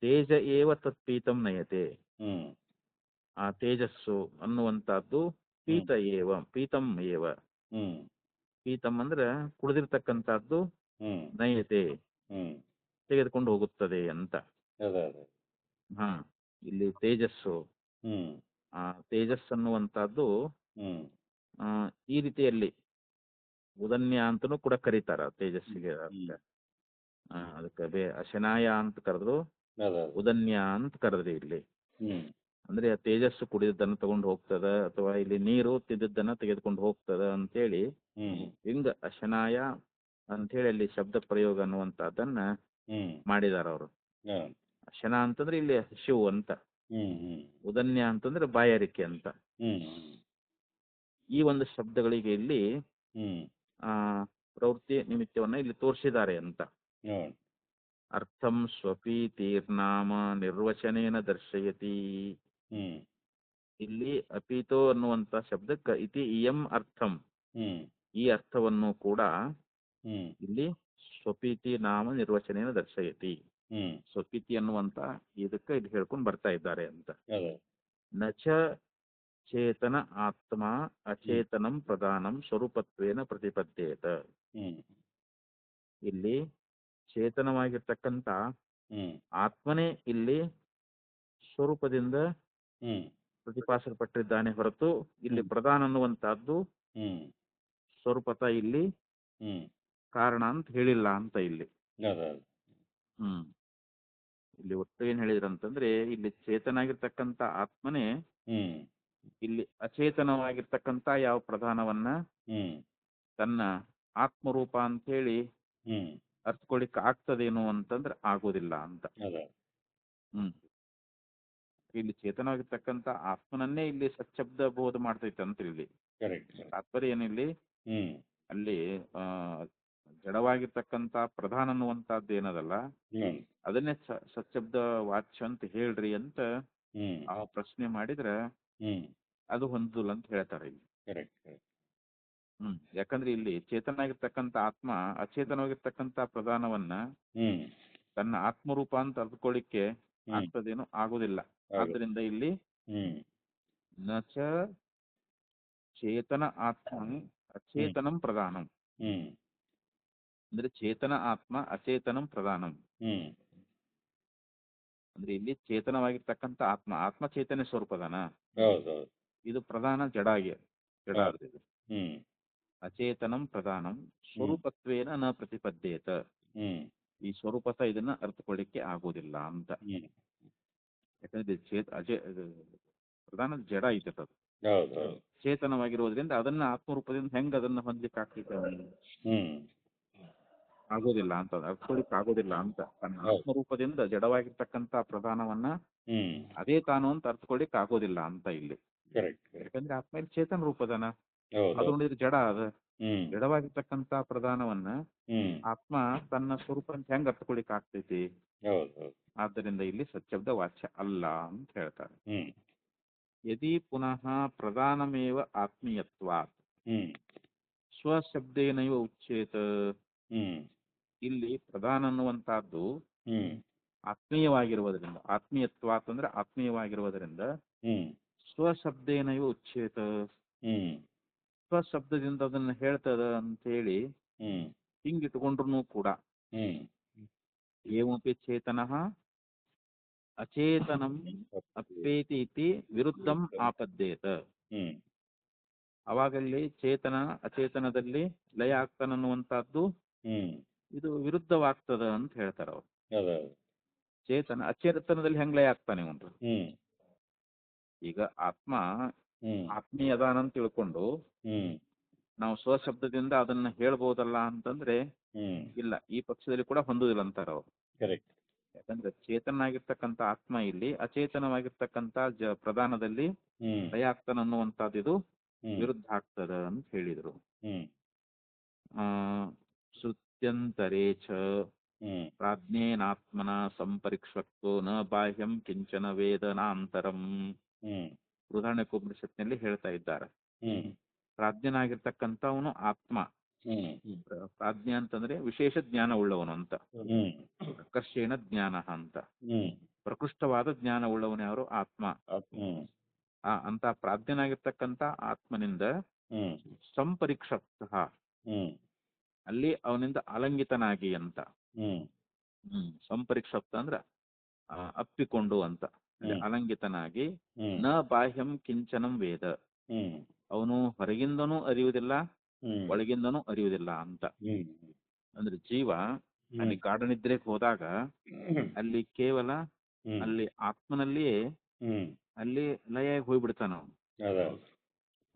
ತೇಜ ಏವ ತತ್ಪೀತಂ ನಯತೆ. ಆ ತೇಜಸ್ಸು ಅನ್ನುವಂತಹದ್ದು ಪೀತಂ ಏವ. ಪೀತಂ ಅಂದ್ರೆ ಕುಡಿದಿರ್ತಕ್ಕಂಥದ್ದು, ನಯತೆ ತೆಗೆದುಕೊಂಡು ಹೋಗುತ್ತದೆ ಅಂತ. ಇಲ್ಲಿ ತೇಜಸ್ಸು, ಆ ತೇಜಸ್ ಅನ್ನುವಂತಹದ್ದು ಈ ರೀತಿಯಲ್ಲಿ ಉದನ್ಯ ಅಂತನೂ ಕೂಡ ಕರೀತಾರ ತೇಜಸ್ಸಿಗೆ. ಅದಕ್ಕೆ ಅಶನಾಯ ಅಂತ ಕರೆದ್ರು, ಉದನ್ಯ ಅಂತ ಕರೆದ್ರಿ ಇಲ್ಲಿ. ಅಂದ್ರೆ ಆ ತೇಜಸ್ಸು ಕುಡಿದದ್ದನ್ನ ತಗೊಂಡು ಹೋಗ್ತದ, ಅಥವಾ ಇಲ್ಲಿ ನೀರು ತಿದ್ದದ್ದನ್ನ ತೆಗೆದುಕೊಂಡು ಹೋಗ್ತದ ಅಂತೇಳಿ ಹಿಂಗ ಅಶನಾಯ ಅಂತೇಳಿ ಅಲ್ಲಿ ಶಬ್ದ ಪ್ರಯೋಗ ಅನ್ನುವಂತಹದ್ದನ್ನ ಮಾಡಿದಾರ ಅವರು. ಅಶನ ಅಂತಂದ್ರೆ ಇಲ್ಲಿ ಹಸಿವು ಅಂತ, ಉದನ್ಯ ಅಂತಂದ್ರೆ ಬಾಯಾರಿಕೆ ಅಂತ. ಈ ಒಂದು ಶಬ್ದಗಳಿಗೆ ಇಲ್ಲಿ ಪ್ರವೃತ್ತಿ ನಿಮಿತ್ತವನ್ನ ಇಲ್ಲಿ ತೋರಿಸಿದ್ದಾರೆ ಅಂತ. ಅರ್ಥಂ ಸ್ವಪೀತಿರ್ನಾಮ ನಿರ್ವಚನೇನ ದರ್ಶಯತಿ. ಇಲ್ಲಿ ಅಪೀತೋ ಅನ್ನುವಂತ ಶಬ್ದಕ್ಕೆ ಇತಿ ಇಯಂ ಅರ್ಥಂ, ಈ ಅರ್ಥವನ್ನು ಕೂಡ ಇಲ್ಲಿ ಸ್ವಪೀತಿ ನಾಮ ನಿರ್ವಚನೇನ ದರ್ಶಯತಿ. ಸ್ವಪೀತಿ ಅನ್ನುವಂತ ಇದಕ್ಕೆ ಇಲ್ಲಿ ಹೇಳ್ಕೊಂಡು ಬರ್ತಾ ಇದ್ದಾರೆ ಅಂತ. ನಚ ಚೇತನ ಆತ್ಮ ಅಚೇತನಂ ಪ್ರಧಾನಂ ಸ್ವರೂಪತ್ವೇನ ಪ್ರತಿಪದ್ಯೇತ. ಇಲ್ಲಿ ಚೇತನವಾಗಿರ್ತಕ್ಕಂಥ ಆತ್ಮನೇ ಇಲ್ಲಿ ಸ್ವರೂಪದಿಂದ ಪ್ರತಿಪಾದಿಸಲ್ಪಟ್ಟಿದ್ದಾನೆ ಹೊರತು ಇಲ್ಲಿ ಪ್ರಧಾನ ಅನ್ನುವಂತಹದ್ದು ಸ್ವರೂಪತ ಇಲ್ಲಿ ಕಾರಣ ಅಂತ ಹೇಳಿಲ್ಲ ಅಂತ ಇಲ್ಲಿ. ಇಲ್ಲಿ ಒಟ್ಟು ಏನ್ ಹೇಳಿದ್ರಂತಂದ್ರೆ, ಇಲ್ಲಿ ಚೇತನಾಗಿರ್ತಕ್ಕಂಥ ಆತ್ಮನೇ ಇಲ್ಲಿ ಅಚೇತನವಾಗಿರ್ತಕ್ಕಂಥ ಯಾವ ಪ್ರಧಾನವನ್ನ ತನ್ನ ಆತ್ಮರೂಪ ಅಂತ ಹೇಳಿ ಅರ್ಥಕೊಳಿಕ್ ಆಗ್ತದೇನು ಅಂತಂದ್ರೆ ಆಗೋದಿಲ್ಲ ಅಂತ. ಇಲ್ಲಿ ಚೇತನವಾಗಿರ್ತಕ್ಕಂಥ ಆತ್ಮನನ್ನೇ ಇಲ್ಲಿ ಸಚ್ಛಬ್ದ ಬೋಧ ಮಾಡ್ತೈತೆ ಅಂತ ಇಲ್ಲಿ ತಾತ್ಪರ್ಯ ಏನಿಲ್ಲಿ. ಅಲ್ಲಿ ಜಡವಾಗಿರ್ತಕ್ಕಂಥ ಪ್ರಧಾನ ಅನ್ನುವಂತಹದ್ದು ಏನದಲ್ಲ, ಅದನ್ನೇ ಸಚ್ಛಬ್ದ ವಾಚ್ಯ ಅಂತ ಹೇಳ್ರಿ ಅಂತ ಆ ಪ್ರಶ್ನೆ ಮಾಡಿದ್ರೆ ಅದು ಹೊಂದಿಲ್ಲ ಅಂತ ಹೇಳ್ತಾರೆ ಇಲ್ಲಿ. ಯಾಕಂದ್ರೆ ಇಲ್ಲಿ ಚೇತನಾಗಿರ್ತಕ್ಕಂಥ ಆತ್ಮ ಅಚೇತನವಾಗಿರ್ತಕ್ಕಂಥ ಪ್ರಧಾನವನ್ನ ತನ್ನ ಆತ್ಮರೂಪ ಅಂತ ಅರ್ದುಕೊಳ್ಳಿಕ್ಕೆ ಆಗ್ತದೇನು ಆಗೋದಿಲ್ಲ. ಆದ್ರಿಂದ ಇಲ್ಲಿ ನಚ ಚೇತನ ಆತ್ಮ ಅಚೇತನಂ ಪ್ರಧಾನಂ. ಹ್ಮ್ ಅಂದ್ರೆ ಚೇತನ ಆತ್ಮ ಅಚೇತನಂ ಪ್ರಧಾನಂ. ಹ್ಮ್ ಅಂದ್ರೆ ಇಲ್ಲಿ ಚೇತನವಾಗಿರ್ತಕ್ಕಂಥ ಆತ್ಮ, ಆತ್ಮ ಚೈತನ್ಯ ಸ್ವರೂಪದಾನ. ಹೌದೌದು. ಇದು ಪ್ರಧಾನ ಜಡ ಜಡ ಹೌದು. ಅದು ಇದು. ಹ್ಮ್ ಅಚೇತನಂ ಪ್ರಧಾನಂ ಸ್ವರೂಪತ್ವೇನ ನ ಪ್ರತಿಪದ್ಯೇತ. ಹ್ಮ್ ಈ ಸ್ವರೂಪತ ಇದನ್ನ ಅರ್ಥಕೊಳ್ಳಿಕ್ಕೆ ಆಗೋದಿಲ್ಲ ಅಂತ. ಹ್ಮ್ ಯಾಕಂದ್ರೆ ಇದು ಪ್ರಧಾನ ಜಡ ಐತೆ ಅದು. ಹೌದೌದು. ಚೇತನವಾಗಿರೋದ್ರಿಂದ ಅದನ್ನ ಆತ್ಮರೂಪದಿಂದ ಹೆಂಗ್ ಅದನ್ನ ಹೊಂದಲಿಕ್ಕೆ ಆಗ್ತೈತೆ ಹ್ಮ್ ಆಗೋದಿಲ್ಲ ಅಂತ, ಅರ್ಥಕೊಳ್ಳಿಕ್ಕೆ ಆಗೋದಿಲ್ಲ ಅಂತ. ತನ್ನ ಹೌದು. ಆತ್ಮರೂಪದಿಂದ ಜಡವಾಗಿರ್ತಕ್ಕಂಥ ಪ್ರಧಾನವನ್ನ ಹ್ಮ್ ಅದೇ ತಾನು ಅಂತ ಅರ್ಥಕೊಳ್ಳಿಕ್ಕೆ ಆಗೋದಿಲ್ಲ ಅಂತ ಇಲ್ಲಿ. Correct correct. ಯಾಕಂದ್ರೆ ಆತ್ಮ ಇಲ್ಲಿ ಚೇತನ ರೂಪದನ, ಹೌದು. ಅದು ನೋಡಿದ್ರೆ ಜಡ ಅದ. ಹ್ಮ್ ಜಡವಾಗಿರ್ತಕ್ಕಂಥ ಪ್ರಧಾನವನ್ನ ಹ್ಮ್ ಆತ್ಮ ತನ್ನ ಸ್ವರೂಪ ಅಂತ ಹೆಂಗ್ ಅರ್ಥಕೊಳ್ಳಿಕ್ಕೆ ಆಗ್ತೈತಿ. ಹೌದು ಹೌದು. ಆದ್ದರಿಂದ ಇಲ್ಲಿ ಸಚ್ಶಬ್ದ ವಾಚ್ಯ ಅಲ್ಲ ಅಂತ ಹೇಳ್ತಾರೆ. ಹ್ಮ್ ಯದಿ ಪುನಃ ಪ್ರಧಾನಮೇವ ಆತ್ಮೀಯತ್ವಾತ್ ಹ್ಮ್ ಸ್ವಶಬ್ದೇನೈವ ಉಚ್ಯೇತ. ಹ್ಮ್ ಇಲ್ಲಿ ಪ್ರಧಾನ ಅನ್ನುವಂತಹದ್ದು ಹ್ಮ್ ಆತ್ಮೀಯವಾಗಿರುವುದರಿಂದ, ಆತ್ಮೀಯತ್ವಾತ್ ಅಂದ್ರೆ ಆತ್ಮೀಯವಾಗಿರುವುದರಿಂದ ಹ್ಮ್ ಸ್ವಶಬ್ದೇನೈವ ಉಚ್ಯೇತ, ಹ್ಮ್ ಸ್ವಶಬ್ದದಿಂದ ಅದನ್ನ ಹೇಳ್ತದ ಅಂತೇಳಿ ಹ್ಮ್ ಹಿಂಗಿಟ್ಕೊಂಡ್ರು ಕೂಡ ಹ್ಮ್ ಏಮಪಿ ಚೇತನಃ ಅಚೇತನಂ ಅಪ್ಪೇತಿ ಇತಿ ವಿರುದ್ಧಂ ಆಪದ್ಯೇತ. ಹ್ಮ್ ಅವಾಗಲ್ಲಿ ಚೇತನ ಅಚೇತನದಲ್ಲಿ ಲಯ ಆಗ್ತಾನನ್ನುವಂತಹದ್ದು ಹ್ಮ್ ಇದು ವಿರುದ್ಧವಾಗ್ತದ ಅಂತ ಹೇಳ್ತಾರ ಅವ್ರು. ಹೌದೌದು. ಚೇತನ ಅಚೇತನದಲ್ಲಿ ಹೆಂಗ್ ಲಯ ಆಗ್ತಾನೆ ಅವನು. ಹ್ಮ್ ಈಗ ಆತ್ಮ ಹ್ಮ್ ಆತ್ಮೀಯ ಅದಾನಂತ ತಿಳ್ಕೊಂಡು ಹ್ಮ್ ನಾವು ಸ್ವಶಬ್ದದಿಂದ ಅದನ್ನ ಹೇಳ್ಬೋದಲ್ಲ ಅಂತಂದ್ರೆ ಹ್ಮ್ ಇಲ್ಲ, ಈ ಪಕ್ಷದಲ್ಲಿ ಕೂಡ ಹೊಂದುದಿಲ್ಲ ಅಂತಾರ ಅವ್ರು. ಕರೆಕ್ಟ್. ಯಾಕಂದ್ರೆ ಚೇತನಾಗಿರ್ತಕ್ಕಂಥ ಆತ್ಮ ಇಲ್ಲಿ ಅಚೇತನವಾಗಿರ್ತಕ್ಕಂಥ ಪ್ರಧಾನದಲ್ಲಿ ಹ್ಮ್ ಲಯ ಆಗ್ತಾನ ಅನ್ನುವಂಥದ್ದು ಇದು ಹ್ಮ್ ವಿರುದ್ಧ ಆಗ್ತದ ಅಂತ ಹೇಳಿದರು. ಹ್ಮ್ ಶ್ರುತ್ಯಂತರೇ ಚ ಹ್ಮ್ ಪ್ರಾಜ್ಞೇನಾತ್ಮನ ಸಂಪರಿಕ್ಷಕ್ತೋ ನ ಬಾಹ್ಯಂ ಕಿಂಚನ ವೇದನಾಂತರಂ. ಹ್ಮ್ ಬೃಹದಾರಣ್ಯಕೋಪನಿಷತ್ನಲ್ಲಿ ಹೇಳ್ತಾ ಇದ್ದಾರೆ. ಹ್ಮ್ ಪ್ರಾಜ್ಞನಾಗಿರ್ತಕ್ಕಂಥವನು ಆತ್ಮ. ಹ್ಮ್ ಪ್ರಾಜ್ಞ ಅಂತಂದ್ರೆ ವಿಶೇಷ ಜ್ಞಾನ ಉಳ್ಳವನು ಅಂತ, ಹ್ಮ್ ಪ್ರಕರ್ಷೇಣ ಜ್ಞಾನ ಅಂತ. ಹ್ಮ್ ಪ್ರಕೃಷ್ಟವಾದ ಜ್ಞಾನ ಉಳ್ಳವನು ಯಾರು? ಆತ್ಮ. ಹ್ಮ್ ಅಂತ ಪ್ರಾಜ್ಞನಾಗಿರ್ತಕ್ಕಂಥ ಆತ್ಮನಿಂದ ಹ್ಮ್ ಸಂಪರಿಕ್ಷಕ್ತ, ಹ್ಮ್ ಅಲ್ಲಿ ಅವನಿಂದ ಅಲಂಗಿತನಾಗಿ ಅಂತ. ಹ್ಮ್ ಸಂಪರಿಕ್ಷಪ್ತ ಅಂದ್ರ ಅಪ್ಪಿಕೊಂಡು ಅಂತ. ಅಲ್ಲಿ ಅಲಂಗಿತನಾಗಿ ನ ಬಾಹ್ಯಂ ಕಿಂಚನಂ ವೇದ, ಹ್ಮ್ ಅವನು ಹೊರಗಿಂದನೂ ಅರಿಯುವುದಿಲ್ಲ ಹ್ಮ್ ಒಳಗಿಂದನೂ ಅರಿಯುವುದಿಲ್ಲ ಅಂತ. ಹ್ಮ್ ಅಂದ್ರೆ ಜೀವ ಅಲ್ಲಿ ಗಾಢನಿದ್ರೆಗೆ ಹೋದಾಗ ಅಲ್ಲಿ ಕೇವಲ ಅಲ್ಲಿ ಆತ್ಮನಲ್ಲಿಯೇ ಅಲ್ಲಿ ಲಯ ಹೋಗ್ಬಿಡ್ತಾನ ಅವನು.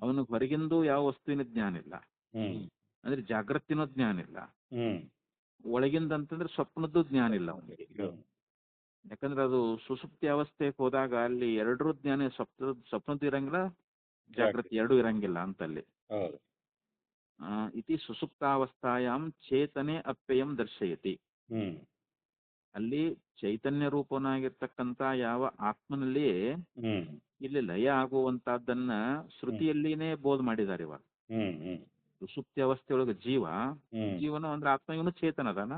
ಅವನಿಗೆ ಹೊರಗಿಂದು ಯಾವ ವಸ್ತುವಿನ ಜ್ಞಾನ ಇಲ್ಲ, ಅಂದ್ರೆ ಜಾಗೃತಿನೂ ಜ್ಞಾನ ಇಲ್ಲ, ಒಳಗಿಂದ ಅಂತಂದ್ರೆ ಸ್ವಪ್ನದ್ದು ಜ್ಞಾನ ಇಲ್ಲ ಅವನಿಗೆ. ಯಾಕಂದ್ರೆ ಅದು ಸುಸುಪ್ತಿ ಅವಸ್ಥೆಗೆ ಹೋದಾಗ ಅಲ್ಲಿ ಎರಡರೂ ಜ್ಞಾನ, ಸ್ವಪ್ನದ್ದು ಇರಂಗಿಲ್ಲ, ಜಾಗೃತಿ ಎರಡೂ ಇರಂಗಿಲ್ಲ ಅಂತಲ್ಲಿ. ಇತಿ ಸುಸುಪ್ತಾವಸ್ಥಾಯಾಂ ಚೇತನೆ ಅಪ್ಯಯಂ ದರ್ಶಯತಿ. ಅಲ್ಲಿ ಚೈತನ್ಯ ರೂಪನಾಗಿರ್ತಕ್ಕಂಥ ಯಾವ ಆತ್ಮನಲ್ಲಿಯೇ ಇಲ್ಲಿ ಲಯ ಆಗುವಂತಹದ್ದನ್ನ ಶ್ರುತಿಯಲ್ಲಿನೇ ಬೋಧ ಮಾಡಿದ್ದಾರೆ ಇವಾಗ. ಸುಸುಪ್ತಿ ಅವಸ್ಥೆಯೊಳಗೆ ಜೀವನ ಅಂದ್ರೆ ಆತ್ಮ ಇವನು ಚೇತನ ಅದಾನ.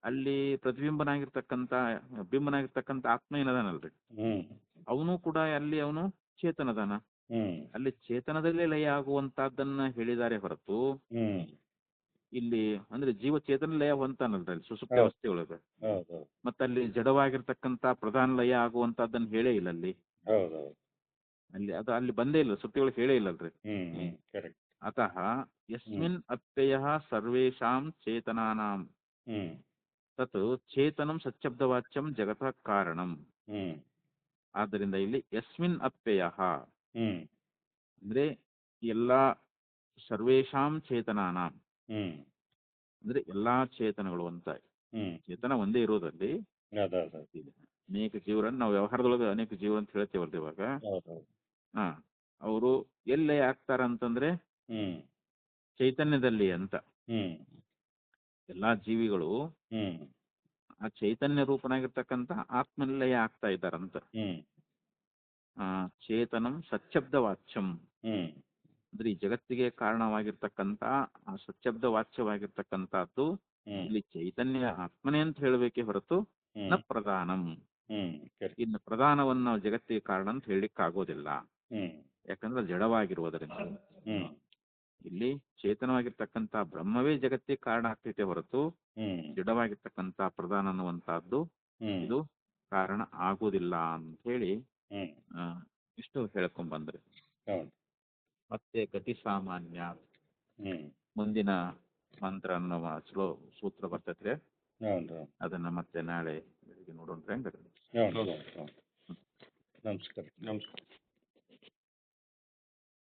ಅಲ್ಲಿ ಪ್ರತಿಬಿಂಬನಾಗಿರ್ತಕ್ಕಂಥ ಬಿಂಬನಾಗಿರ್ತಕ್ಕಂಥ ಆತ್ಮ ಏನದಾನಲ್ರಿ, ಅವನು ಕೂಡ ಅಲ್ಲಿ ಅವನು ಚೇತನದಾನ. ಅಲ್ಲಿ ಚೇತನದಲ್ಲೇ ಲಯ ಆಗುವಂತಹದ್ದನ್ನ ಹೇಳಿದ್ದಾರೆ ಹೊರತು ಇಲ್ಲಿ ಅಂದ್ರೆ ಜೀವ ಚೇತನ ಲಯ ಹೊಂತಾನಲ್ರಿ ಅಲ್ಲಿ ಸುಸುಪ್ತಿ ಅವಸ್ಥೆಯೊಳಗೆ. ಮತ್ತಲ್ಲಿ ಜಡವಾಗಿರ್ತಕ್ಕಂಥ ಪ್ರಧಾನ ಲಯ ಆಗುವಂತಹದ್ದನ್ನ ಹೇಳೇ ಇಲ್ಲ ಅಲ್ಲಿ. ಅಲ್ಲಿ ಅದು ಅಲ್ಲಿ ಬಂದೇ ಇಲ್ಲ, ಸುಪ್ತಿಯೊಳಗೆ ಹೇಳೇ ಇಲ್ಲಲ್ರಿ. ಅತಃ ಯಸ್ಮಿನ್ ಅಪ್ಯಯ ಸರ್ವೇಷಾಂ ಚೇತನಾನಾಂ ತತ್ ಚೇತನಂ ಸಚ್ಶಬ್ದವಾಚ್ಯಂ ಜಗತಃ ಕಾರಣಂ. ಆದ್ದರಿಂದ ಇಲ್ಲಿ ಯಸ್ಮಿನ್ ಅಪ್ಯಯ ಅಂದ್ರೆ ಎಲ್ಲಾ ಸರ್ವೇಷಾಂ ಚೇತನಾನಾಂ ಅಂದ್ರೆ ಎಲ್ಲಾ ಚೇತನಗಳು ಅಂತ. ಚೇತನ ಒಂದೇ ಇರೋದಲ್ಲಿ ಅನೇಕ ಜೀವರನ್ನು ನಾವು ವ್ಯವಹಾರದೊಳಗೆ ಅನೇಕ ಜೀವ ಅಂತ ಹೇಳ್ತೇವಲ್ರಿ ಇವಾಗ. ಅವರು ಎಲ್ಲೇ ಆಗ್ತಾರಂತಂದ್ರೆ ಚೈತನ್ಯದಲ್ಲಿ ಅಂತ. ಎಲ್ಲಾ ಜೀವಿಗಳು ಆ ಚೈತನ್ಯ ರೂಪನಾಗಿರ್ತಕ್ಕಂಥ ಆತ್ಮಲಯ ಆಗ್ತಾ ಇದ್ದಾರಂತ. ಚೇತನಂ ಸಚ್ಶಬ್ದ ವಾಚ್ಯಂ ಅಂದ್ರೆ ಈ ಜಗತ್ತಿಗೆ ಕಾರಣವಾಗಿರ್ತಕ್ಕಂಥ ಆ ಸಚ್ಶಬ್ದ ವಾಚ್ಯವಾಗಿರ್ತಕ್ಕಂಥದ್ದು ಇಲ್ಲಿ ಚೈತನ್ಯ ಆತ್ಮನೇ ಅಂತ ಹೇಳಬೇಕೇ ಹೊರತು ನ ಪ್ರಧಾನಂ. ಇನ್ನು ಪ್ರಧಾನವನ್ನು ನಾವು ಜಗತ್ತಿಗೆ ಕಾರಣ ಅಂತ ಹೇಳಲಿಕ್ಕೆ ಆಗೋದಿಲ್ಲ. ಯಾಕಂದ್ರೆ ಜಡವಾಗಿರುವುದರಿಂದ. ಹ್ಮ್ ಇಲ್ಲಿ ಚೇತನವಾಗಿರ್ತಕ್ಕಂಥ ಬ್ರಹ್ಮವೇ ಜಗತ್ತಿಗೆ ಕಾರಣ ಆಗ್ತೈತೆ ಹೊರತು ಹ್ಮ್ ಜಡವಾಗಿರ್ತಕ್ಕಂಥ ಪ್ರಧಾನ ಅನ್ನುವಂತಹದ್ದು ಹ್ಮ್ ಇದು ಕಾರಣ ಆಗುವುದಿಲ್ಲ ಅಂತ ಹೇಳಿ ಹ್ಮ್ ಇಷ್ಟು ಹೇಳ್ಕೊಂಡ್ಬಂದ್ರಿ. ಹೌದು. ಮತ್ತೆ ಗತಿ ಸಾಮಾನ್ಯ ಹ್ಮ್ ಮುಂದಿನ ಮಂತ್ರ ಅನ್ನುವ ಸೂತ್ರ ಬರ್ತೈತ್ರಿ. ಹೌದು. ಅದನ್ನ ಮತ್ತೆ ನಾಳೆ ಬೆಳಿಗ್ಗೆ ನೋಡೋಣ ಹೆಂಗ. ಹೌದು. ನಮಸ್ಕಾರ.